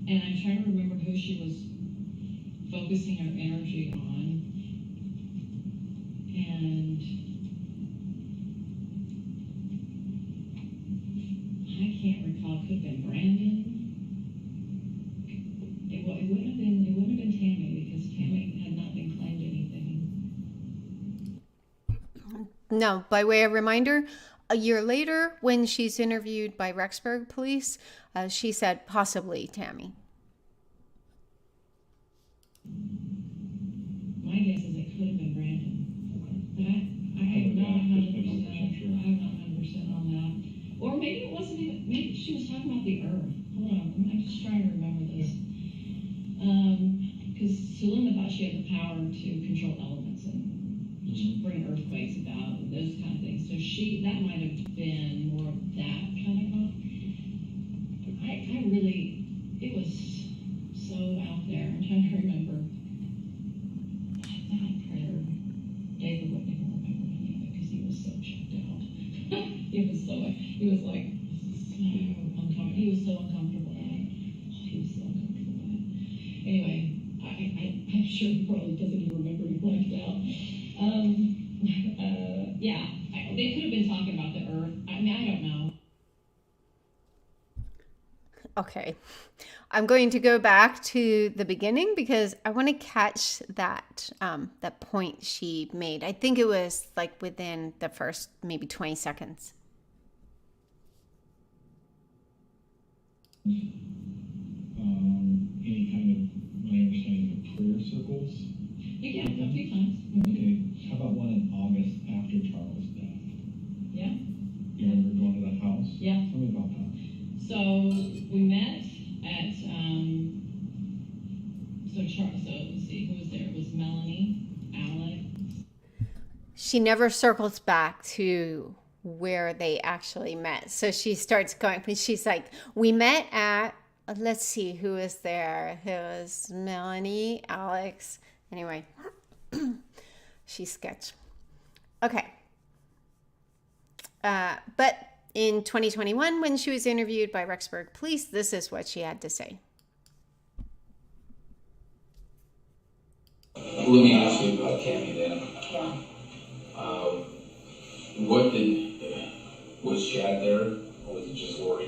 And I'm trying to remember who she was focusing her energy on. And I can't recall. It could have been Brandon. It wouldn't have been Tammy, because Tammy had not been claimed anything. No, by way of reminder, a year later, when she's interviewed by Rexburg police, she said possibly Tammy. My guess is it could have been Brandon. But I am not 100% sure. I'm not 100% on that. Or maybe it wasn't even, maybe she was talking about the earth. Hold on, I'm just trying to remember this. Because Zulema thought she had the power to control elements and bring earthquakes about and those kind of things. So that might have been more of that kind of talk. I really, it was so out there. I'm trying to remember. I thought I prayed. David wouldn't even remember any of it because he was so checked out. He was so uncomfortable. He was so uncomfortable. Anyway, I'm sure he probably doesn't even remember he blacked out. Yeah, they could have been talking about the earth. I mean, I don't know. Okay, I'm going to go back to the beginning because I want to catch that that point she made. I think it was like within the first maybe 20 seconds. Any kind of, my understanding of prayer circles? Yeah, a few times. Okay, how about one in August after Charles' death? Yeah. You remember going to the house? Yeah. Tell me about that. So we met at, so let's see, who was there? It was Melanie, Alex. She never circles back to where they actually met. So she starts going, she's like, we met at, let's see, who was there? It was Melanie, Alex. Anyway, she's sketch. Okay. But in 2021, when she was interviewed by Rexburg police, this is what she had to say. Let me ask you about Tammy then. Yeah. Was Chad there, or was it just Lori?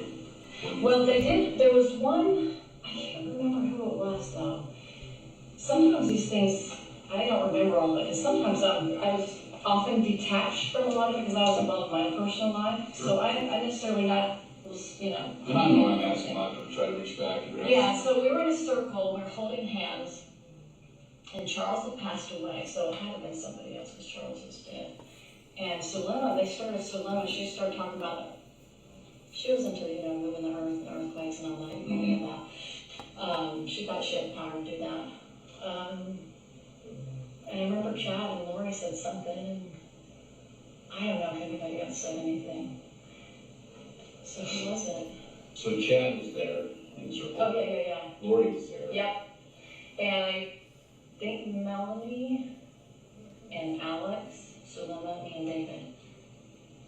Well, there was one, I can't remember who it was though. Sometimes these things, I don't remember all of it, because sometimes I was often detached from a lot of it because I was involved in my own personal life. Sure. So I necessarily was. And I know I'm asking a lot to try to reach back. Yeah, so we were in a circle, we were holding hands, and Charles had passed away, so it had to have been somebody else because Charles was dead. And Zulema, she started talking about it. She was into, moving the earth and earthquakes and all that, and that. She thought she had the power to do that. And I remember Chad and Lori said something, and I don't know if anybody else said anything. So who was it? So Chad was there in the circle. Oh, yeah. Lori was there. Yep. And I think Melanie and Alex, Zulema, me and David.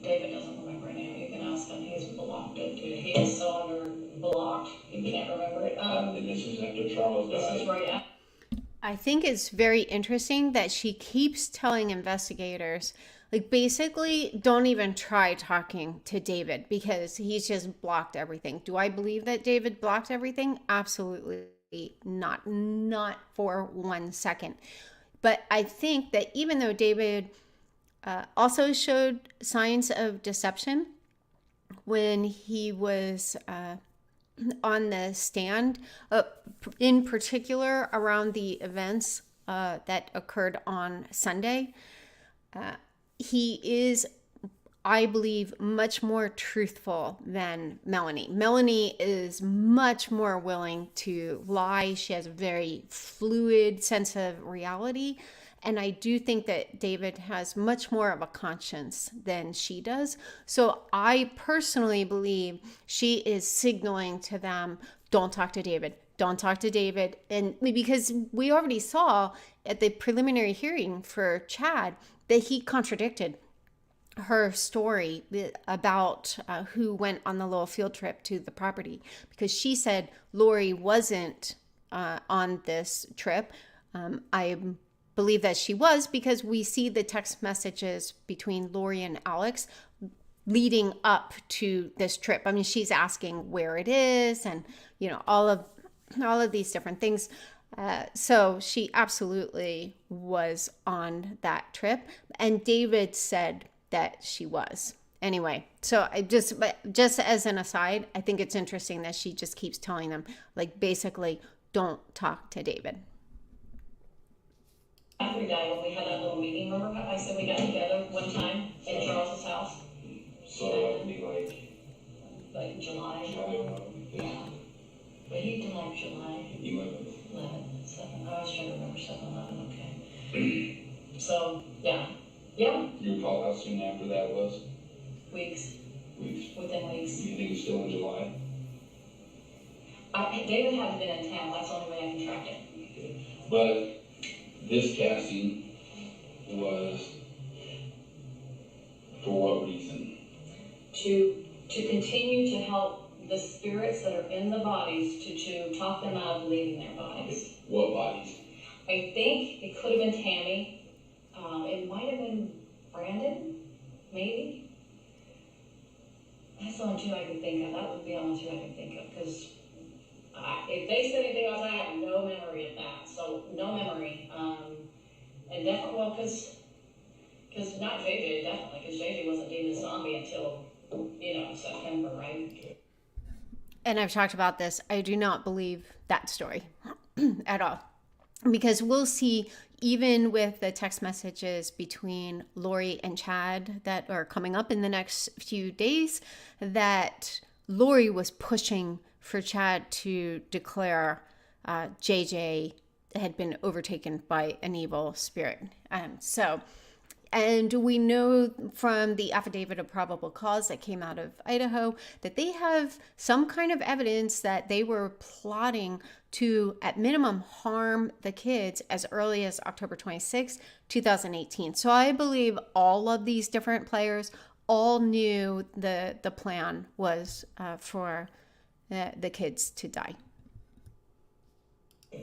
David doesn't remember any of it. You can ask him. He's blocked it, dude. He is so under blocked. He can't remember it. And this is after Charles died. This is right after. I think it's very interesting that she keeps telling investigators, like, basically, don't even try talking to David because he's just blocked everything. Do I believe that David blocked everything? Absolutely not. Not for 1 second. But I think that even though David also showed signs of deception when he was on the stand, in particular around the events that occurred on Sunday, he is, I believe, much more truthful than Melanie. Melanie is much more willing to lie. She has a very fluid sense of reality. And I do think that David has much more of a conscience than she does. So I personally believe she is signaling to them, don't talk to David. Don't talk to David. And because we already saw at the preliminary hearing for Chad that he contradicted her story about who went on the little field trip to the property, because she said Lori wasn't on this trip. I believe that she was, because we see the text messages between Lori and Alex leading up to this trip. I mean, she's asking where it is and, you know, all of these different things. So she absolutely was on that trip, and David said that she was. Anyway, so just as an aside, I think it's interesting that she just keeps telling them, like, basically, don't talk to David. After he died, when we had that little meeting, remember? I said we got together one time in Charles's house. So that would be Like July. yeah. But he died July 11th. 7. I was trying to remember 7/11. Okay. So yeah. You recall how soon after that was? Weeks. Weeks. Within weeks. You think it's still in July? David hadn't been in town. That's the only way I can track it. But this casting was for what reason? To continue to help the spirits that are in the bodies to talk them out of leaving their bodies. What bodies? I think it could have been Tammy. It might have been Brandon, maybe. That's the only two I can think of. That would be the only two I can think of, because if they said anything else, I have no memory of that. So no memory. And definitely, well, because not JJ, definitely, because JJ wasn't deemed a zombie until, September, right? And I've talked about this. I do not believe that story at all, because we'll see, even with the text messages between Lori and Chad that are coming up in the next few days, that Lori was pushing for Chad to declare JJ had been overtaken by an evil spirit. And we know from the affidavit of probable cause that came out of Idaho that they have some kind of evidence that they were plotting to, at minimum, harm the kids as early as October 26, 2018. So I believe all of these different players all knew the plan was for the kids to die.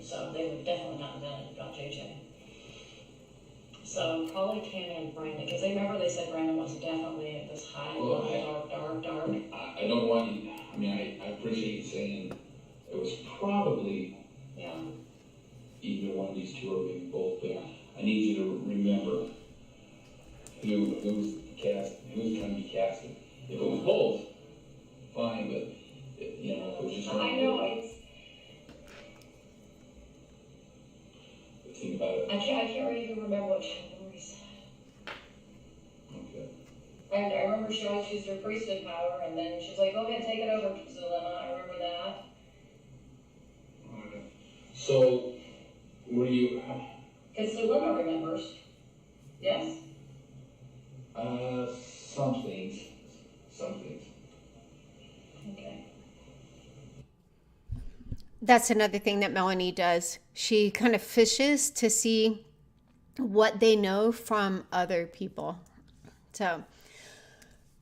So they would definitely not have done it about JJ. So probably Tammy and Brandon, because they said Brandon was definitely at this high, dark. I don't want you, I appreciate you saying it was probably either one of these two or maybe both, but I need you to remember who's going to be casted. If it was both, fine, but if it was just one. I know, it's... Think about it. I can't really even remember what Lori said. Okay. And I remember she always used her priesthood power, and then she's like, go ahead, take it over, Zulema. I remember that. Okay. So, what do you... Because Zulema remembers. Yes? Some things. Okay. That's another thing that Melanie does. She kind of fishes to see what they know from other people. So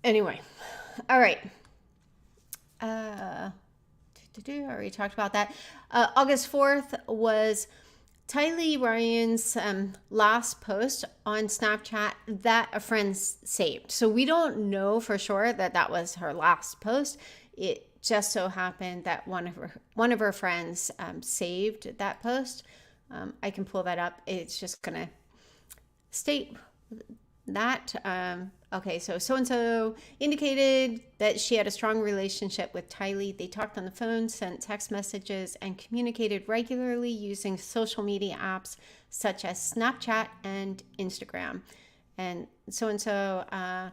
anyway, All right. I already talked about that. August 4th was Tylee Ryan's last post on Snapchat that a friend saved. So we don't know for sure that that was her last post. It just so happened that one of her friends saved that post. I can pull that up. It's just gonna state that. Okay, so-and-so indicated that she had a strong relationship with Tylee. They talked on the phone, sent text messages, and communicated regularly using social media apps such as Snapchat and Instagram. And so-and-so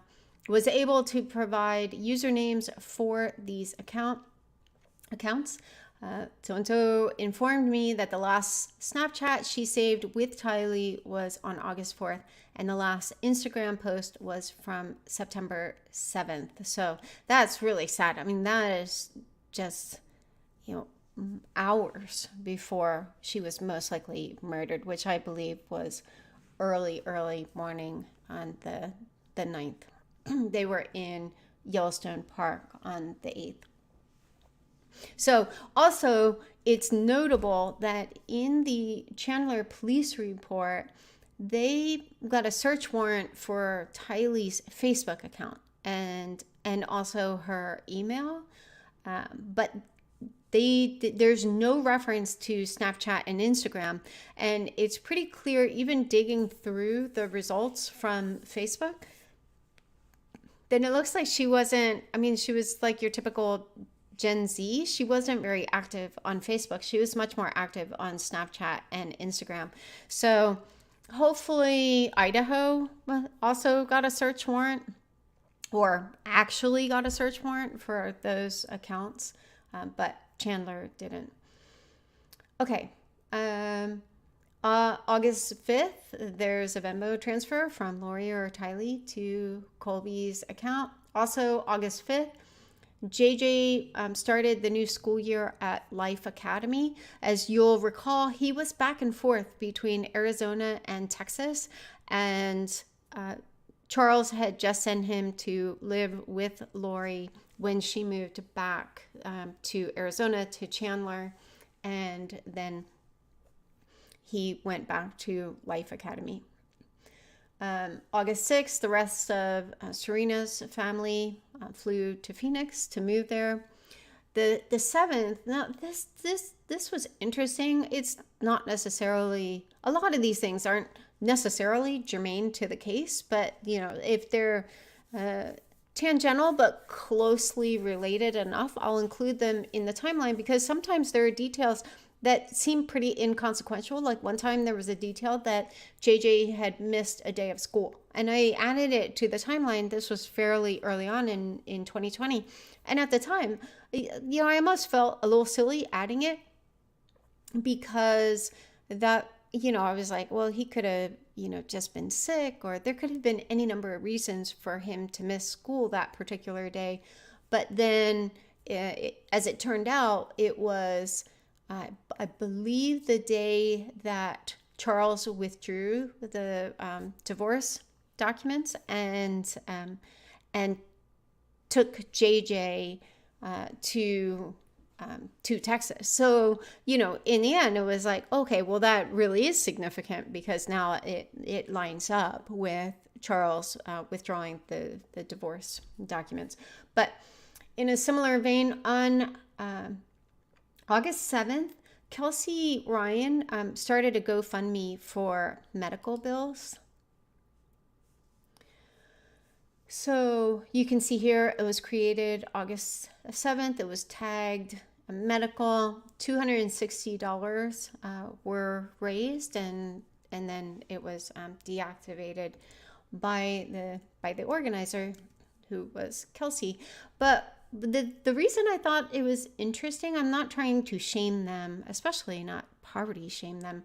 was able to provide usernames for these accounts. So-and-so informed me that the last Snapchat she saved with Tylee was on August 4th, and the last Instagram post was from September 7th. So that's really sad. I mean, that is just, hours before she was most likely murdered, which I believe was early morning on the 9th. They were in Yellowstone Park on the 8th. So also, it's notable that in the Chandler police report, they got a search warrant for Tylee's Facebook account and also her email, but there's no reference to Snapchat and Instagram, and it's pretty clear even digging through the results from Facebook. Then it looks like she wasn't. I mean, she was like your typical Gen Z. She wasn't very active on Facebook. She was much more active on Snapchat and Instagram. So hopefully Idaho also got a search warrant, or actually got a search warrant for those accounts, but Chandler didn't. Okay. August 5th, there's a Venmo transfer from Lori or Tylee to Colby's account. Also, August 5th, JJ started the new school year at Life Academy. As you'll recall, he was back and forth between Arizona and Texas, and Charles had just sent him to live with Lori when she moved back to Arizona to Chandler, and then he went back to Life Academy. August 6th, the rest of Serena's family flew to Phoenix to move there. The 7th, now this was interesting. It's not necessarily, a lot of these things aren't necessarily germane to the case, but if they're tangential but closely related enough, I'll include them in the timeline, because sometimes there are details that seem pretty inconsequential. Like one time there was a detail that JJ had missed a day of school, and I added it to the timeline. This was fairly early on in 2020. And at the time, I almost felt a little silly adding it, because that, I was like, well, he could have, just been sick, or there could have been any number of reasons for him to miss school that particular day. But then as it turned out, it was, I believe, the day that Charles withdrew the divorce documents and took JJ to Texas. So, in the end, it was like, okay, well, that really is significant, because now it lines up with Charles withdrawing the divorce documents. But in a similar vein, on August 7th, Kelsee Ryan started a GoFundMe for medical bills. So you can see here, it was created August 7th. It was tagged medical. $260 were raised, and then it was deactivated by the organizer, who was Kelsee. But the reason I thought it was interesting, I'm not trying to shame them, especially not poverty shame them,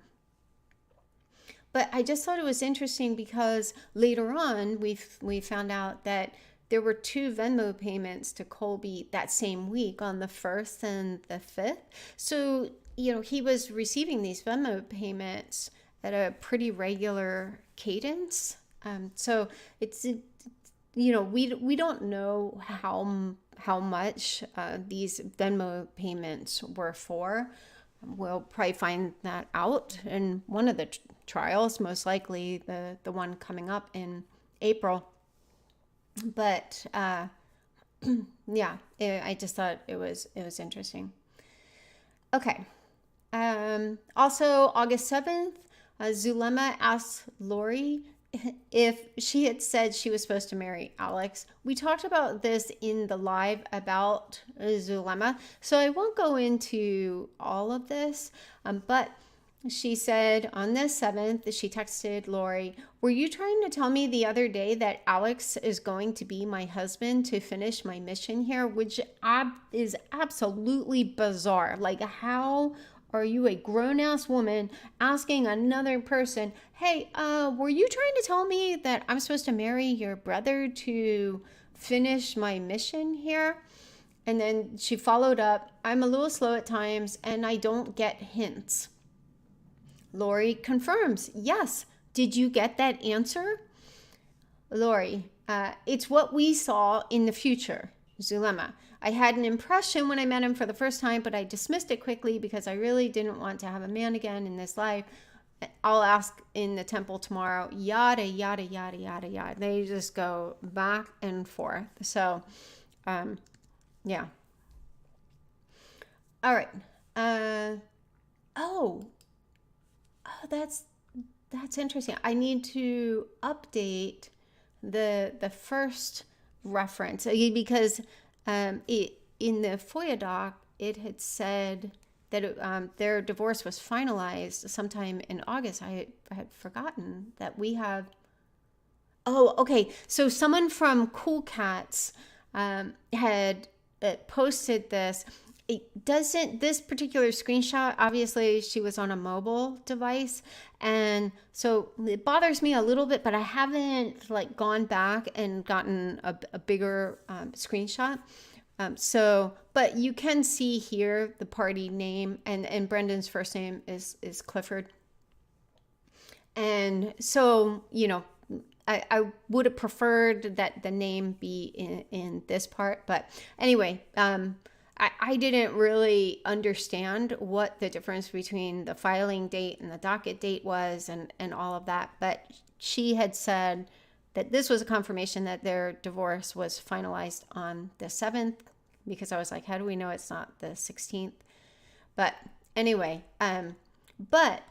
but I just thought it was interesting because later on we found out that there were 2 Venmo payments to Colby that same week, on the 1st and the 5th. So, he was receiving these Venmo payments at a pretty regular cadence. So it's we don't know how much these Venmo payments were for. We'll probably find that out in one of the trials, most likely the one coming up in April. But yeah, I just thought it was interesting. Okay. Also, August 7th, Zulema asked Lori if she had said she was supposed to marry Alex. We talked about this in the live about Zulema, so I won't go into all of this, but she said on the 7th, she texted Lori, "Were you trying to tell me the other day that Alex is going to be my husband to finish my mission here?" Which is absolutely bizarre. Like, how are you, a grown-ass woman, asking another person, "Hey, were you trying to tell me that I'm supposed to marry your brother to finish my mission here?" And then she followed up, "I'm a little slow at times and I don't get hints." Lori confirms, "Yes. Did you get that answer?" Lori, "It's what we saw in the future." Zulema, "I had an impression when I met him for the first time, but I dismissed it quickly because I really didn't want to have a man again in this life. I'll ask in the temple tomorrow." Yada, yada, yada, yada, yada. They just go back and forth. So, yeah. All right. That's interesting. I need to update the first reference because in the FOIA doc it had said that their divorce was finalized sometime in August. I had forgotten that we have. Oh, okay. So someone from Cool Cats had posted this. It doesn't, this particular screenshot, obviously she was on a mobile device, and so it bothers me a little bit, but I haven't like gone back and gotten a bigger screenshot. But you can see here the party name, and Brendan's first name is Clifford. And so, I would have preferred that the name be in this part, but anyway, I didn't really understand what the difference between the filing date and the docket date was and all of that. But she had said that this was a confirmation that their divorce was finalized on the 7th, because I was like, how do we know it's not the 16th? But anyway, but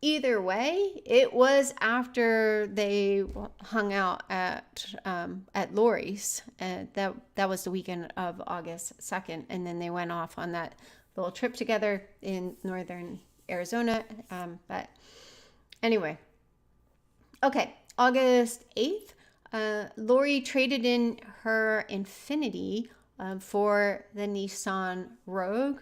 either way, it was after they hung out at Lori's. That was the weekend of August 2nd, and then they went off on that little trip together in northern Arizona. But anyway, okay, August 8th, Lori traded in her Infiniti for the Nissan Rogue.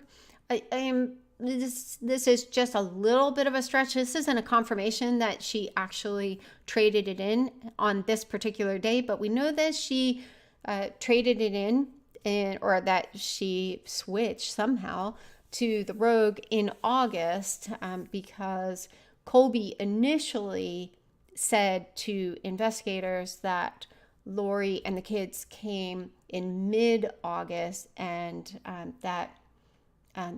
This is just a little bit of a stretch. This isn't a confirmation that she actually traded it in on this particular day, but we know that she traded it in, or that she switched somehow to the Rogue in August, because Colby initially said to investigators that Lori and the kids came in mid-August, and that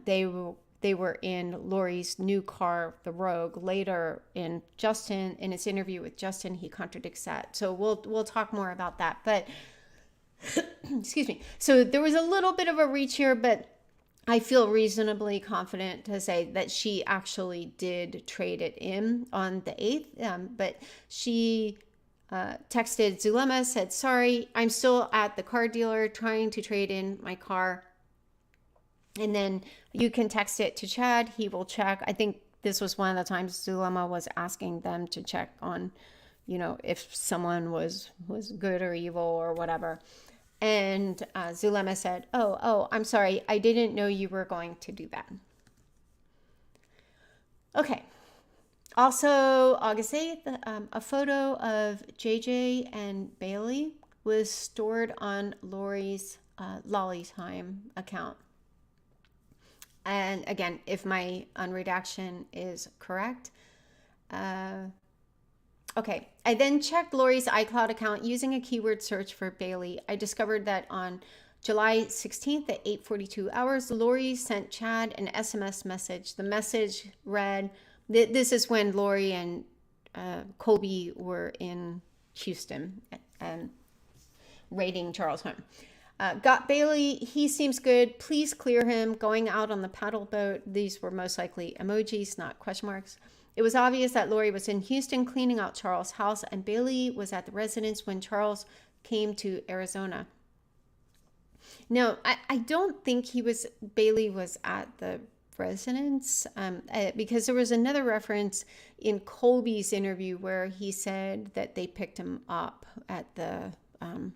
they were in Lori's new car, the Rogue. Later in his interview with Justin, he contradicts that. So we'll talk more about that. But excuse me. So there was a little bit of a reach here, but I feel reasonably confident to say that she actually did trade it in on the 8th. But she texted Zulema, said, "Sorry, I'm still at the car dealer trying to trade in my car." And then you can text it to Chad. He will check. I think this was one of the times Zulema was asking them to check on, if someone was good or evil or whatever. And Zulema said, oh, I'm sorry. I didn't know you were going to do that. Okay. Also, August 8th, a photo of JJ and Bailey was stored on Lori's Lollytime account. And again, if my unredaction is correct, Okay, I then checked Lori's iCloud account using a keyword search for Bailey. I discovered that on July 16th at 8:42 hours, Lori sent Chad an SMS message. The message read, this is when Lori and Colby were in Houston and raiding Charles' home. Got Bailey, he seems good. Please clear him. Going out on the paddle boat. These were most likely emojis, not question marks. It was obvious that Lori was in Houston cleaning out Charles' house, and Bailey was at the residence when Charles came to Arizona. No, I don't think Bailey was at the residence because there was another reference in Colby's interview where he said that they picked him up at the I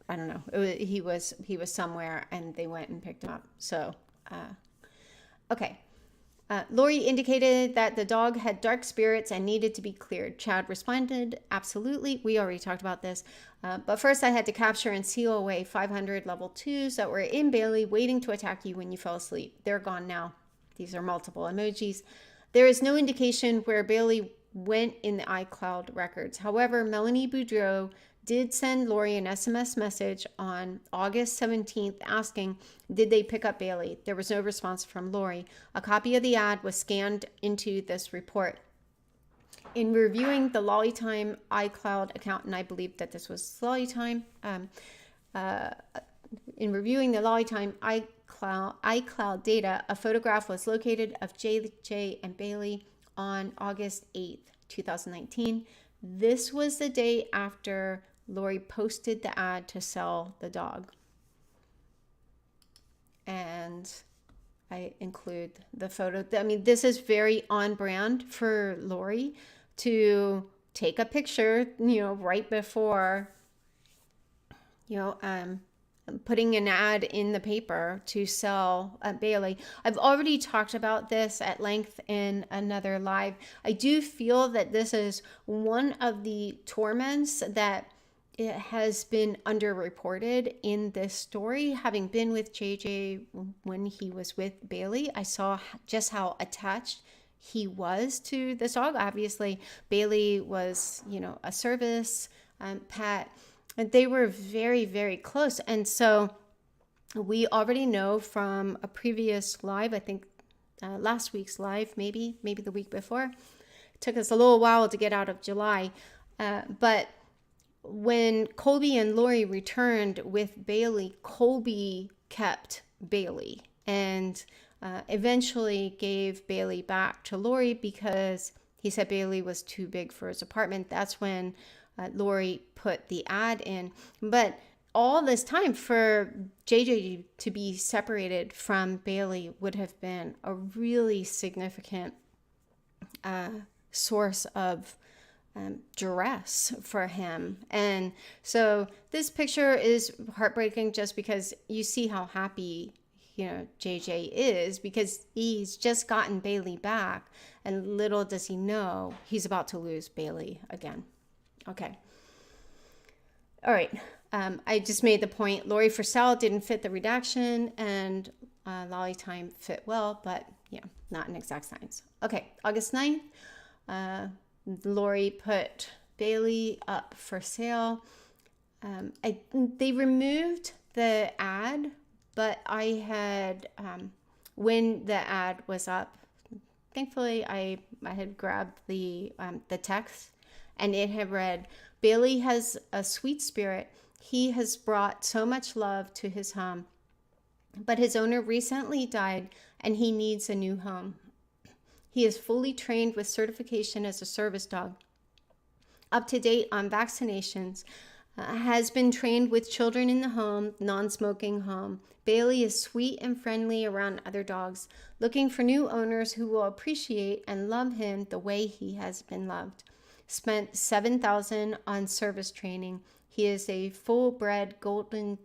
don't know. He was somewhere and they went and picked him up. So, okay. Lori indicated that the dog had dark spirits and needed to be cleared. Chad responded, absolutely. We already talked about this. But first I had to capture and seal away 500 level 2s that were in Bailey waiting to attack you when you fell asleep. They're gone now. These are multiple emojis. There is no indication where Bailey went in the iCloud records. However, Melani Boudreaux did send Lori an SMS message on August 17th asking, did they pick up Bailey? There was no response from Lori. A copy of the ad was scanned into this report. In reviewing the Lollytime iCloud account, and I believe that this was Lollytime, in reviewing the Lollytime iCloud data, a photograph was located of JJ and Bailey on August 8th, 2019. This was the day after Lori posted the ad to sell the dog. And I include the photo. I mean, this is very on brand for Lori to take a picture, right before, putting an ad in the paper to sell Bailey. I've already talked about this at length in another live. I do feel that this is one of the torments that it has been underreported in this story. Having been with JJ when he was with Bailey, I saw just how attached he was to this dog. Obviously, Bailey was, a service pet. And they were very, very close. And so we already know from a previous live, I think last week's live, maybe the week before. It took us a little while to get out of July. But when Colby and Lori returned with Bailey, Colby kept Bailey and eventually gave Bailey back to Lori because he said Bailey was too big for his apartment. That's when Lori put the ad in. But all this time for JJ to be separated from Bailey would have been a really significant source of duress for him. And so this picture is heartbreaking just because you see how happy JJ is, because he's just gotten Bailey back, and little does he know he's about to lose Bailey again. Okay. All right. I just made the point. Lori for sale didn't fit the redaction, and Lollytime fit well, but not in exact science. Okay. August 9th, Lori put Bailey up for sale. They removed the ad, but I had, when the ad was up, thankfully I had grabbed the text, and it had read, Bailey has a sweet spirit. He has brought so much love to his home, but his owner recently died and he needs a new home. He is fully trained with certification as a service dog, up to date on vaccinations, has been trained with children in the home, non-smoking home. Bailey is sweet and friendly around other dogs, looking for new owners who will appreciate and love him the way he has been loved. Spent $7,000 on service training. He is a full-bred golden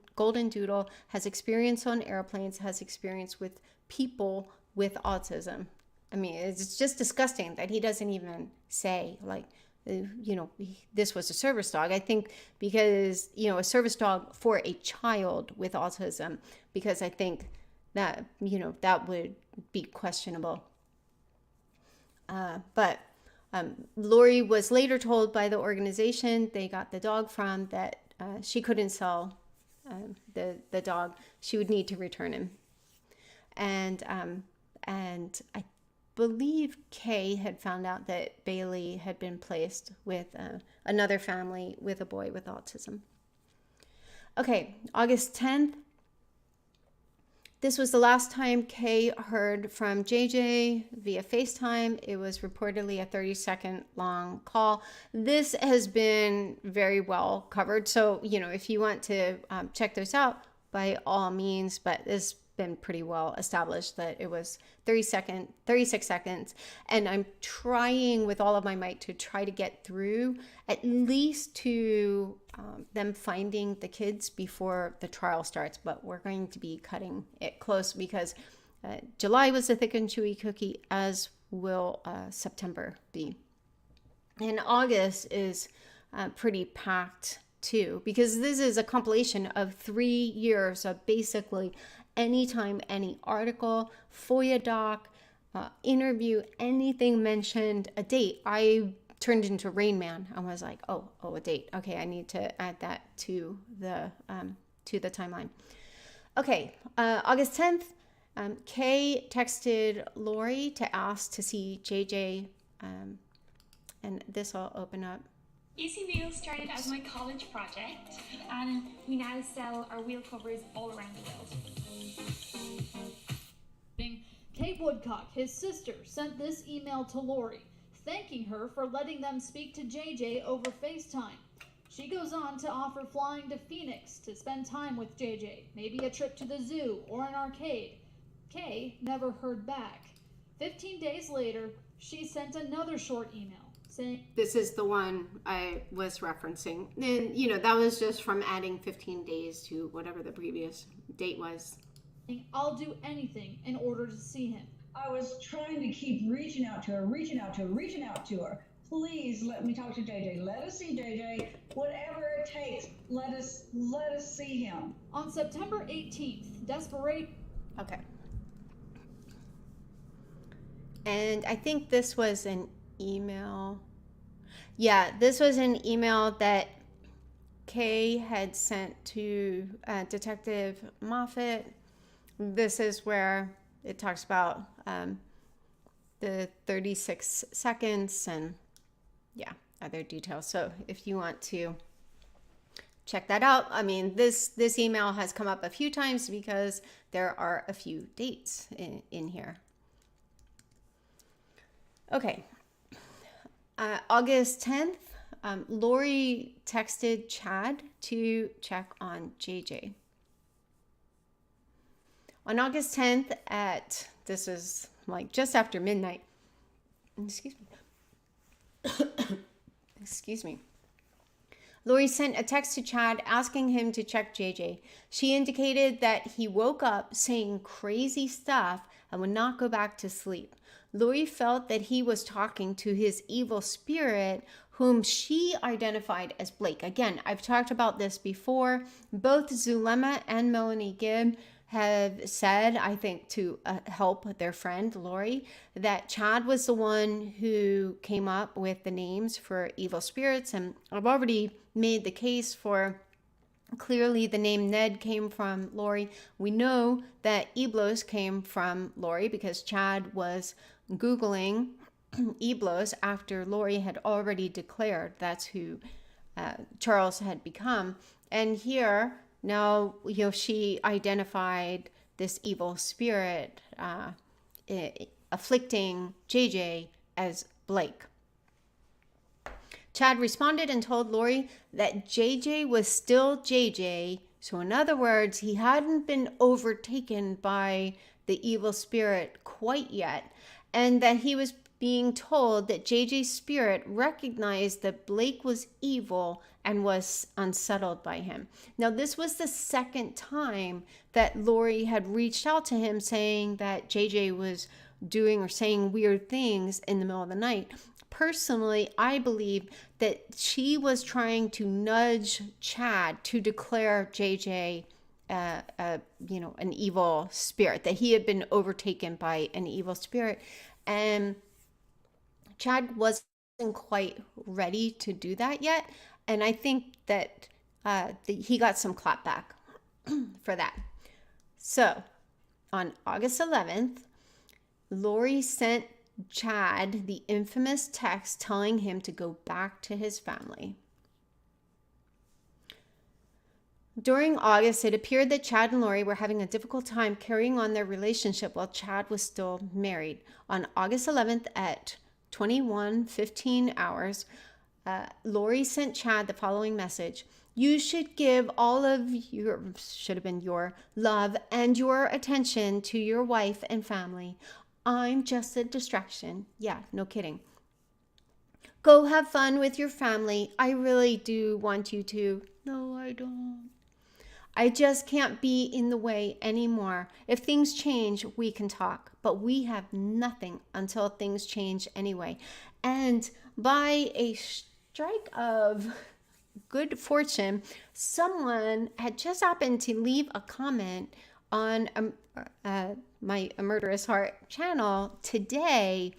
doodle, has experience on airplanes, has experience with people with autism. I mean, it's just disgusting that he doesn't even say, this was a service dog. I think because, a service dog for a child with autism, because I think that, that would be questionable. But Lori was later told by the organization they got the dog from that she couldn't sell the dog. She would need to return him. And I believe Kay had found out that Bailey had been placed with another family with a boy with autism. Okay, August 10th. This was the last time Kay heard from JJ via FaceTime. It was reportedly a 30-second long call. This has been very well covered. So, if you want to check those out, by all means, but it's been pretty well established that it was 36 seconds. And I'm trying with all of my might to try to get through at least to them finding the kids before the trial starts. But we're going to be cutting it close because July was a thick and chewy cookie, as will September be. And August is pretty packed too, because this is a compilation of 3 years of basically anytime any article, FOIA doc, interview, anything mentioned a date. I turned into Rain Man. I was like, oh, a date. Okay, I need to add that to the timeline. Okay, August 10th, Kay texted Lori to ask to see JJ, and this will open up. AC Wheel started as my college project, and we now sell our wheel covers all around the world. Kate Woodcock, his sister, sent this email to Lori, thanking her for letting them speak to JJ over FaceTime. She goes on to offer flying to Phoenix to spend time with JJ, maybe a trip to the zoo or an arcade. Kay never heard back. 15 days later, she sent another short email saying, this is the one I was referencing. And, that was just from adding 15 days to whatever the previous date was. I'll do anything in order to see him. I was trying to keep reaching out to her. Please let me talk to JJ. Let us see JJ. Whatever it takes, let us see him. On September 18th, desperation. Okay. And I think this was an email. Yeah, this was an email that Kay had sent to Detective Moffat. This is where it talks about the 36 seconds and other details. So if you want to check that out, I mean, this email has come up a few times because there are a few dates in here. Okay. August 10th, Lori texted Chad to check on JJ. On August 10th this is like just after midnight, excuse me, Lori sent a text to Chad asking him to check JJ. She indicated that he woke up saying crazy stuff and would not go back to sleep. Lori felt that he was talking to his evil spirit, whom she identified as Blake. Again, I've talked about this before. Both Zulema and Melanie Gibb have said, I think to help their friend Lori, that Chad was the one who came up with the names for evil spirits. And I've already made the case for clearly the name Ned came from Lori. We know that Eblos came from Lori because Chad was Googling Eblos after Lori had already declared that's who Charles had become. And here, now, she identified this evil spirit afflicting JJ as Blake. Chad responded and told Lori that JJ was still JJ. So in other words, he hadn't been overtaken by the evil spirit quite yet, and that he was being told that JJ's spirit recognized that Blake was evil and was unsettled by him. Now, this was the second time that Lori had reached out to him saying that JJ was doing or saying weird things in the middle of the night. Personally, I believe that she was trying to nudge Chad to declare JJ an evil spirit, that he had been overtaken by an evil spirit. And Chad was isn't quite ready to do that yet. And I think that he got some clap back for that. So on August 11th, Lori sent Chad the infamous text telling him to go back to his family. During August, it appeared that Chad and Lori were having a difficult time carrying on their relationship while Chad was still married. On August 11th at 21:15 hours, Lori sent Chad the following message. You should give all of your, should have been your, love and your attention to your wife and family. I'm just a distraction. Yeah, no kidding. Go have fun with your family. I really do want you to. No, I don't. I just can't be in the way anymore. If things change, we can talk, but we have nothing until things change anyway. And by a strike of good fortune, someone had just happened to leave a comment on my A Murderous Heart channel today,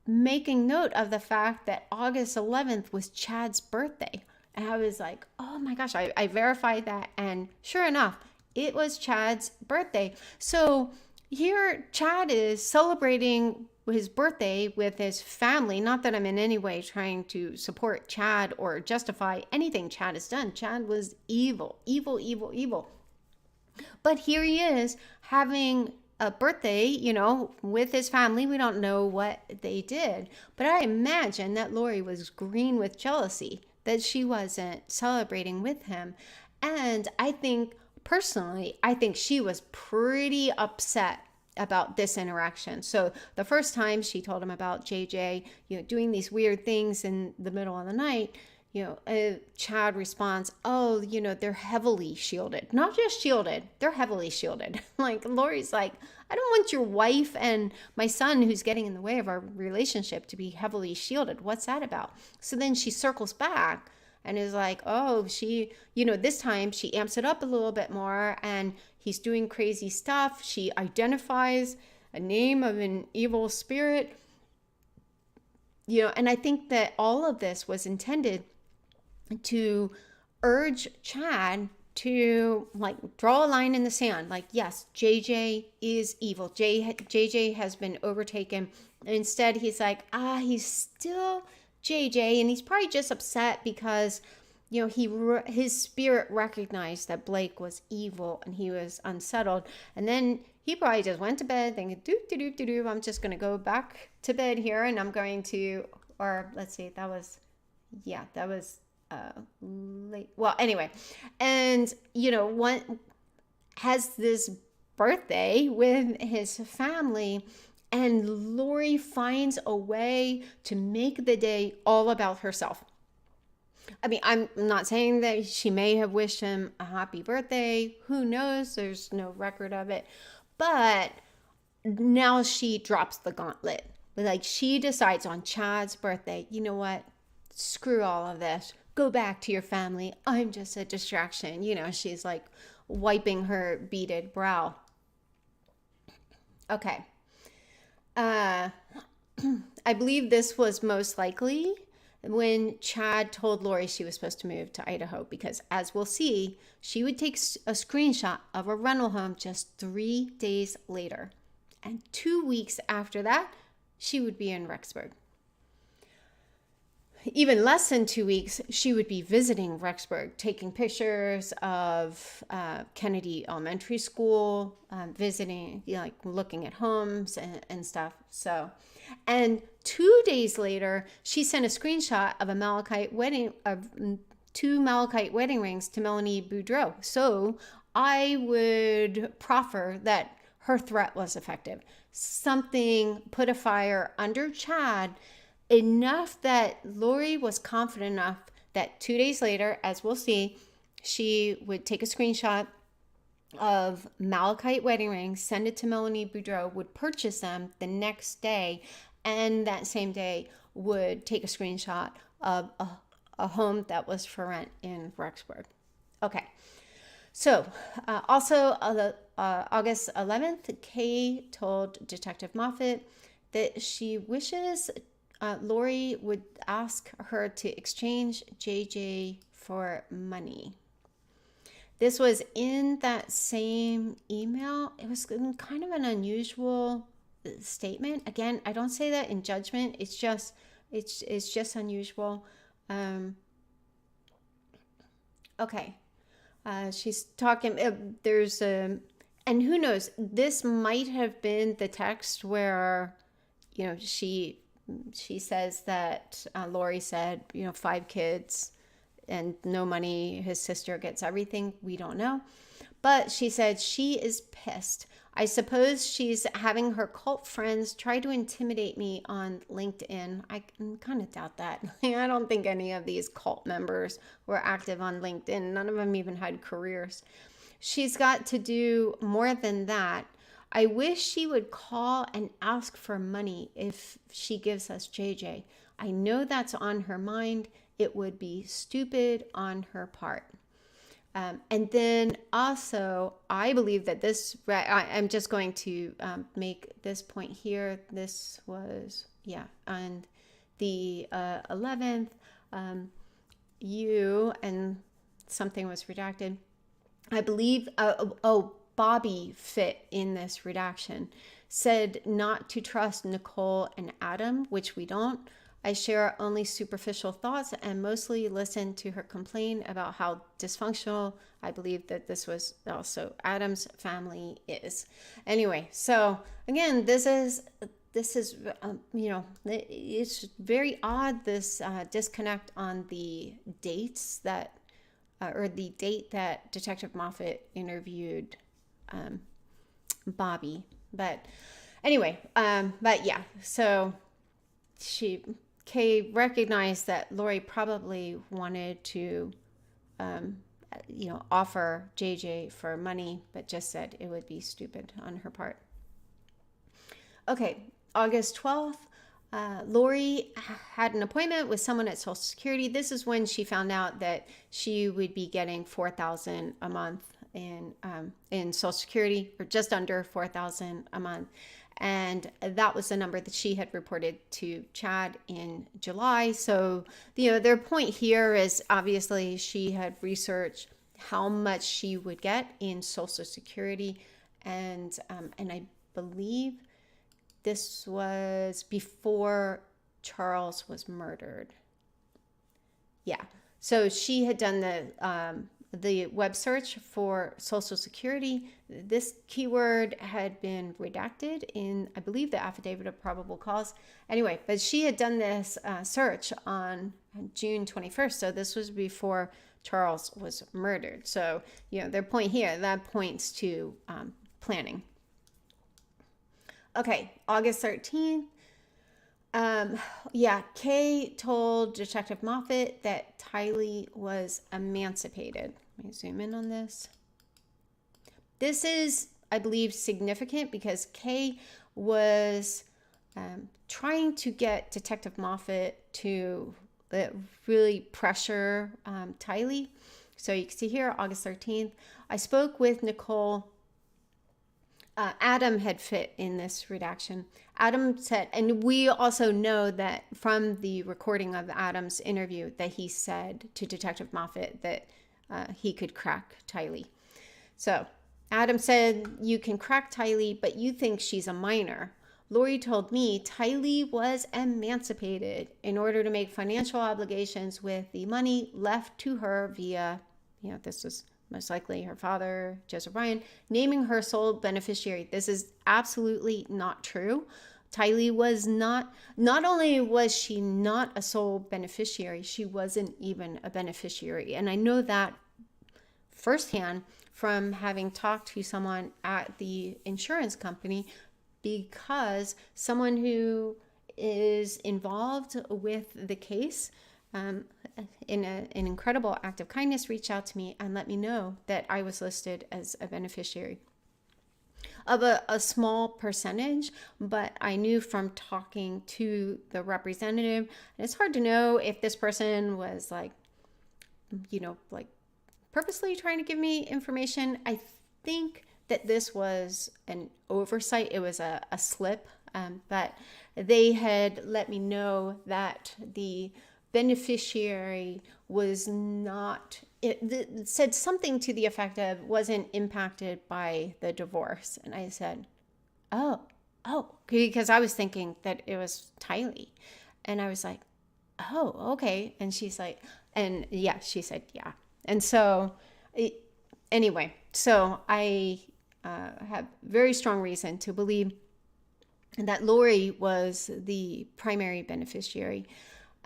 making note of the fact that August 11th was Chad's birthday. And I was like, oh my gosh, I verified that. And sure enough, it was Chad's birthday. So here Chad is celebrating his birthday with his family. Not that I'm in any way trying to support Chad or justify anything Chad has done. Chad was evil, evil, evil, evil. But here he is having a birthday, you know, with his family. We don't know what they did. But I imagine that Lori was green with jealousy that she wasn't celebrating with him. And I think, personally, I think she was pretty upset about this interaction. So the first time she told him about JJ, you know, doing these weird things in the middle of the night, you know, Chad responds, oh, you know, they're heavily shielded. Not just shielded, they're heavily shielded. Like, Lori's like, I don't want your wife and my son who's getting in the way of our relationship to be heavily shielded. What's that about? So then she circles back and is like, oh, she, you know, this time she amps it up a little bit more and he's doing crazy stuff. She identifies a name of an evil spirit, you know, and I think that all of this was intended to urge Chad to like draw a line in the sand. Like, yes, JJ is evil. JJ has been overtaken. And instead, he's like, he's still JJ, and he's probably just upset because, you know, his spirit recognized that Blake was evil and he was unsettled. And then he probably just went to bed thinking, I'm just going to go back to bed here, and I'm going to, or let's see, that was late. Well, anyway, and you know, one has this birthday with his family, and Lori finds a way to make the day all about herself. I mean, I'm not saying that she may have wished him a happy birthday. Who knows? There's no record of it. But now she drops the gauntlet. Like, she decides on Chad's birthday, you know what? Screw all of this. Go back to your family. I'm just a distraction. You know, she's like wiping her beaded brow. Okay. I believe this was most likely when Chad told Lori she was supposed to move to Idaho, because as we'll see, she would take a screenshot of a rental home just 3 days later. And 2 weeks after that, she would be in Rexburg. Even less than 2 weeks, she would be visiting Rexburg, taking pictures of Kennedy Elementary School, visiting, you know, like looking at homes and stuff. So, and 2 days later, she sent a screenshot of two malachite wedding rings to Melani Boudreaux. So I would proffer that her threat was effective. Something put a fire under Chad enough that Lori was confident enough that 2 days later, as we'll see, she would take a screenshot of malachite wedding rings, send it to Melani Boudreaux, would purchase them the next day, and that same day would take a screenshot of a home that was for rent in Rexburg. Okay, so also August 11th, Kay told Detective Moffat that she wishes Lori would ask her to exchange JJ for money. This was in that same email. It was kind of an unusual statement. Again, I don't say that in judgment. It's just unusual. Okay. She's talking, there's a, and who knows, this might have been the text where, you know, she says that Lori said, you know, 5 kids and no money. His sister gets everything. We don't know. But she said she is pissed. I suppose she's having her cult friends try to intimidate me on LinkedIn. I kind of doubt that. I don't think any of these cult members were active on LinkedIn. None of them even had careers. She's got to do more than that. I wish she would call and ask for money if she gives us JJ. I know that's on her mind. It would be stupid on her part. And then also, I believe that this, I'm just going to make this point here. This was, on the 11th, and something was redacted. I believe, Bobby fit in this redaction, said not to trust Nicole and Adam, which we don't. I share only superficial thoughts and mostly listen to her complain about how dysfunctional I believe that this was also Adam's family is. Anyway, so again, this is it's very odd, this disconnect on the dates that, or the date that Detective Moffat interviewed Bobby. But anyway, so Kay recognized that Lori probably wanted to, offer JJ for money, but just said it would be stupid on her part. Okay, August 12th, Lori had an appointment with someone at Social Security. This is when she found out that she would be getting $4,000 a month in Social Security, or just under $4,000 a month. And that was the number that she had reported to Chad in July. So, their point here is obviously she had researched how much she would get in Social Security. And I believe this was before Charles was murdered. Yeah. So she had done the web search for Social Security. This keyword had been redacted in, I believe, the affidavit of probable cause. Anyway, but she had done this search on June 21st. So this was before Charles was murdered. So, their point here, that points to planning. Okay, August 13th. Kay told Detective Moffat that Tylee was emancipated. Let me zoom in on this. This is, I believe, significant because Kay was trying to get Detective Moffat to really pressure Tylee. So you can see here, August 13th, I spoke with Nicole. Adam had fit in this redaction. Adam said, and we also know that from the recording of Adam's interview that he said to Detective Moffat that he could crack Tylee. So Adam said, you can crack Tylee, but you think she's a minor. Lori told me Tylee was emancipated in order to make financial obligations with the money left to her via, this was most likely her father, Joseph Ryan, naming her sole beneficiary. This is absolutely not true. Tylee was not only was she not a sole beneficiary, she wasn't even a beneficiary. And I know that firsthand from having talked to someone at the insurance company, because someone who is involved with the case in an incredible act of kindness reached out to me and let me know that I was listed as a beneficiary of a small percentage, but I knew from talking to the representative, and it's hard to know if this person was like purposely trying to give me information. I think that this was an oversight. It was a slip but they had let me know that the beneficiary was not, it said something to the effect of wasn't impacted by the divorce. And I said, oh, because I was thinking that it was Tylee. And I was like, oh, okay. And she's like, and yeah, she said, yeah. And so anyway, so I have very strong reason to believe that Lori was the primary beneficiary.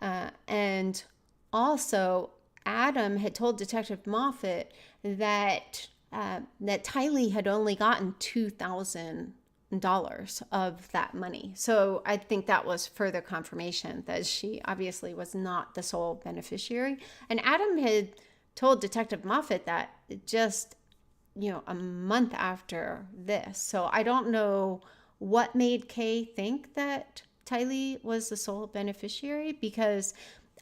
And also, Adam had told Detective Moffat that Tylee had only gotten $2,000 of that money. So I think that was further confirmation that she obviously was not the sole beneficiary. And Adam had told Detective Moffat that just, a month after this. So I don't know what made Kay think that Tylee was the sole beneficiary, because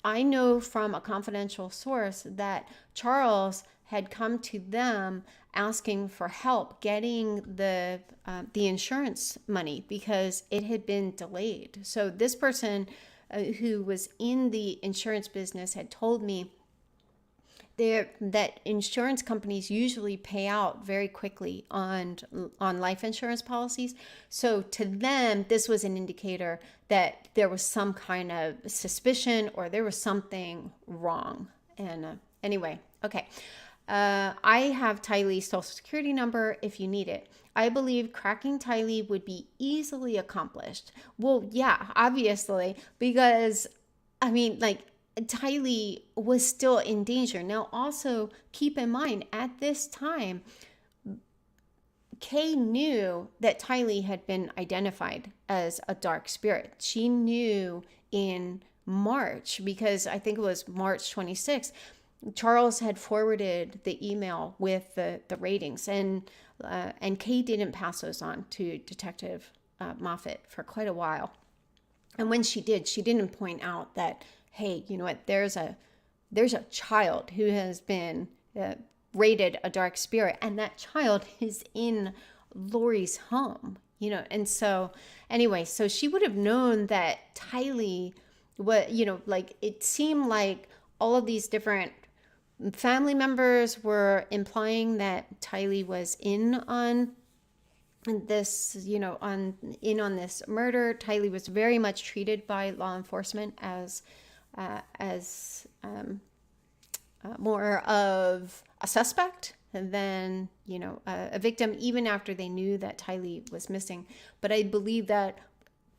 I know from a confidential source that Charles had come to them asking for help getting the insurance money because it had been delayed. So this person who was in the insurance business had told me that insurance companies usually pay out very quickly on life insurance policies. So to them, this was an indicator that there was some kind of suspicion or there was something wrong. And anyway, okay. I have Tylee's social security number if you need it. I believe cracking Tylee would be easily accomplished. Well, yeah, obviously, because Tylee was still in danger. Now, also keep in mind, at this time, Kay knew that Tylee had been identified as a dark spirit. She knew in March, because I think it was March 26th, Charles had forwarded the email with the ratings, and Kay didn't pass those on to Detective Moffat for quite a while. And when she did, she didn't point out that, hey, you know what, there's a child who has been rated a dark spirit, and that child is in Lori's home, and so anyway, so she would have known that Tylee was, it seemed like all of these different family members were implying that Tylee was in on this, on this murder. Tylee was very much treated by law enforcement as more of a suspect than, a victim, even after they knew that Tylee was missing. But I believe that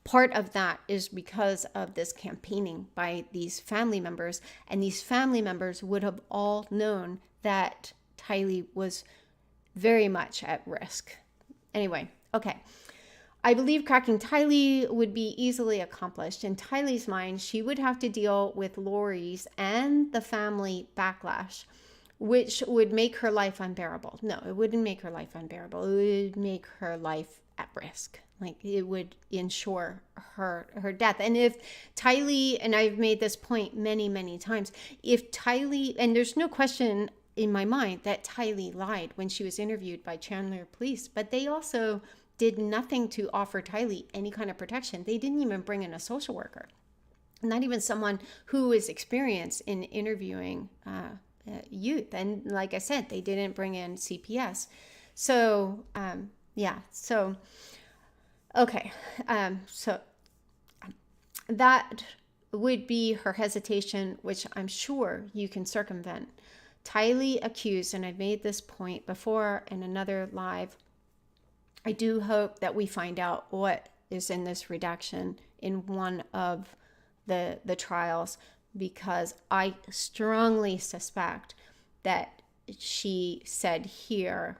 part of that is because of this campaigning by these family members, and these family members would have all known that Tylee was very much at risk. Anyway, okay. I believe cracking Tylee would be easily accomplished. In Tylee's mind, she would have to deal with Lori's and the family backlash, which would make her life unbearable. No, it wouldn't make her life unbearable. It would make her life at risk. Like, it would ensure her death. And if Tylee, and I've made this point many, many times, if Tylee, and there's no question in my mind that Tylee lied when she was interviewed by Chandler police, but they also did nothing to offer Tylee any kind of protection. They didn't even bring in a social worker, not even someone who is experienced in interviewing youth. And like I said, they didn't bring in CPS. So, okay. So that would be her hesitation, which I'm sure you can circumvent. Tylee accused, and I've made this point before in another live, I do hope that we find out what is in this redaction in one of the trials, because I strongly suspect that she said here,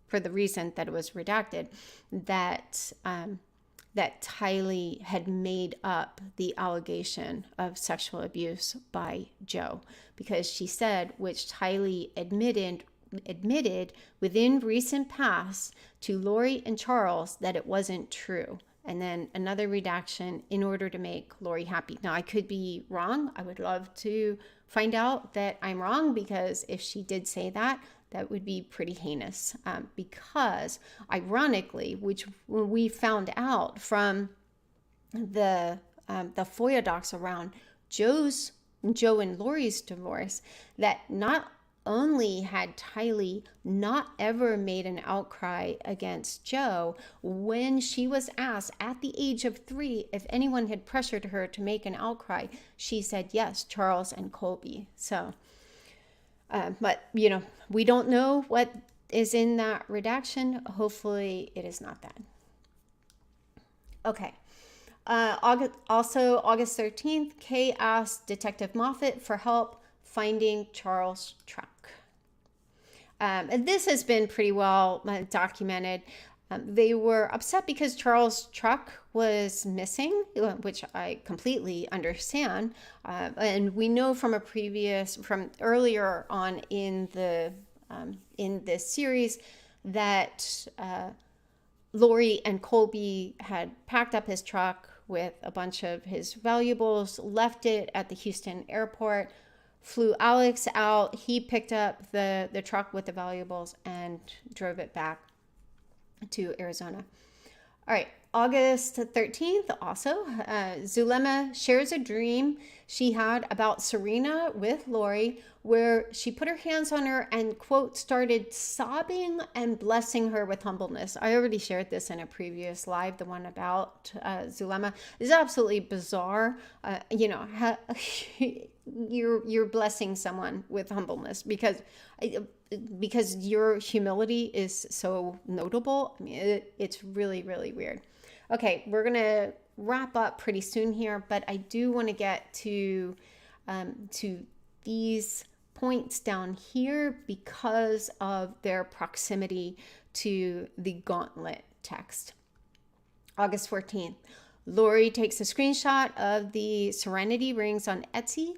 for the reason that it was redacted, that Tylee had made up the allegation of sexual abuse by Joe, because she said, which Tylee admitted within recent past to Lori and Charles, that it wasn't true. And then another redaction in order to make Lori happy. Now, I could be wrong. I would love to find out that I'm wrong, because if she did say that, that would be pretty heinous. Because ironically, which we found out from the FOIA docs around Joe and Lori's divorce, that not only had Tylee not ever made an outcry against Joe, when she was asked at the age of 3 if anyone had pressured her to make an outcry, she said yes, Charles and Colby. So, but you know, we don't know what is in that redaction. Hopefully it is not that. Okay. August 13th, Kay asked Detective Moffat for help finding Charles' truck. And this has been pretty well documented. They were upset because Charles' truck was missing, which I completely understand. And we know from earlier on in this series that Lori and Colby had packed up his truck with a bunch of his valuables, left it at the Houston airport, flew Alex out. He picked up the truck with the valuables and drove it back to Arizona. All right, August 13th, also, Zulema shares a dream she had about Sarena with Lori, where she put her hands on her and, quote, started sobbing and blessing her with humbleness. I already shared this in a previous live, the one about Zulema. It's absolutely bizarre. You're blessing someone with humbleness because your humility is so notable. I mean, it's really, really weird. Okay, we're going to wrap up pretty soon here, but I do want to get to these points down here because of their proximity to the gauntlet text. August 14th, Lori takes a screenshot of the SereniTi rings on Etsy.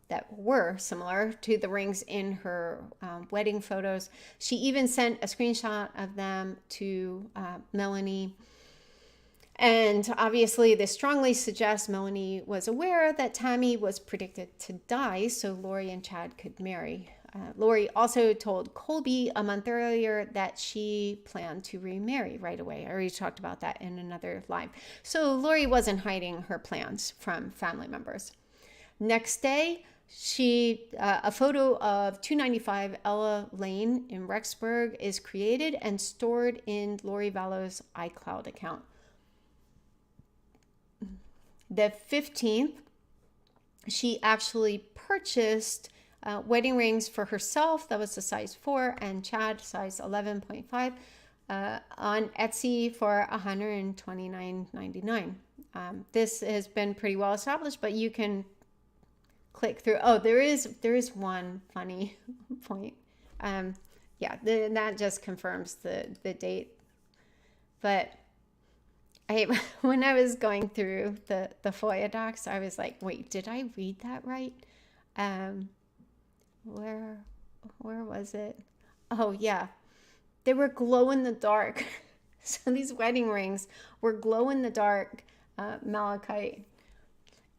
That were similar to the rings in her wedding photos. She even sent a screenshot of them to Melanie. And obviously, this strongly suggests Melanie was aware that Tammy was predicted to die so Lori and Chad could marry. Lori also told Colby a month earlier that she planned to remarry right away. I already talked about that in another live. So Lori wasn't hiding her plans from family members. Next day, a photo of 295 Ella Lane in Rexburg is created and stored in Lori Vallow's iCloud account. The 15th, she actually purchased wedding rings for herself. That was a size 4, and Chad size 11.5 on Etsy for $129.99. This has been pretty well established, but you can click through. Oh, there is one funny point. That just confirms the date. But when I was going through the FOIA docs, I was like, wait, did I read that right? Where was it? Oh yeah, they were glow in the dark. So these wedding rings were glow in the dark malachite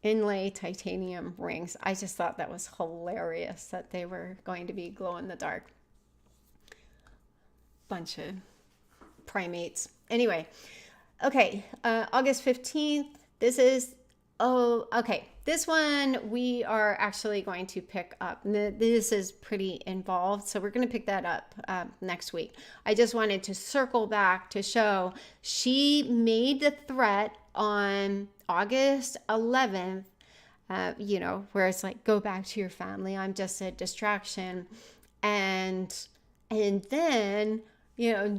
inlay titanium rings. I just thought that was hilarious that they were going to be glow in the dark. Bunch of primates. Anyway, okay, August 15th. This one we are actually going to pick up. This is pretty involved, so we're going to pick that up next week. I just wanted to circle back to show she made the threat on August 11th, where it's like, go back to your family. I'm just a distraction. And then,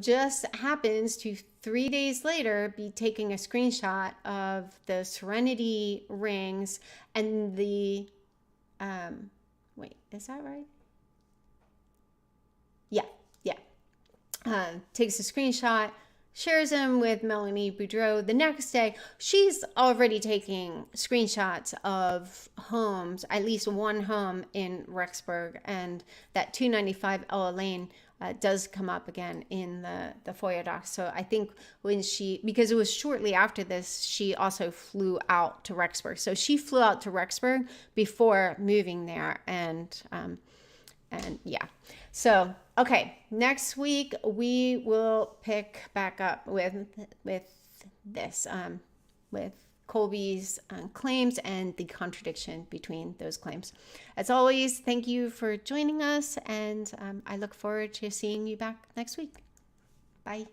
just happens to 3 days later be taking a screenshot of the SereniTi rings and the, wait, is that right? Yeah. Takes a screenshot, shares them with Melani Boudreaux. The next day, she's already taking screenshots of homes, at least one home in Rexburg, and that 295 Ella Lane does come up again in the FOIA docs. So I think because it was shortly after this, she also flew out to Rexburg. So she flew out to Rexburg before moving there, and yeah. So, okay, next week we will pick back up with this, with Colby's claims and the contradiction between those claims. As always, thank you for joining us, and I look forward to seeing you back next week. Bye.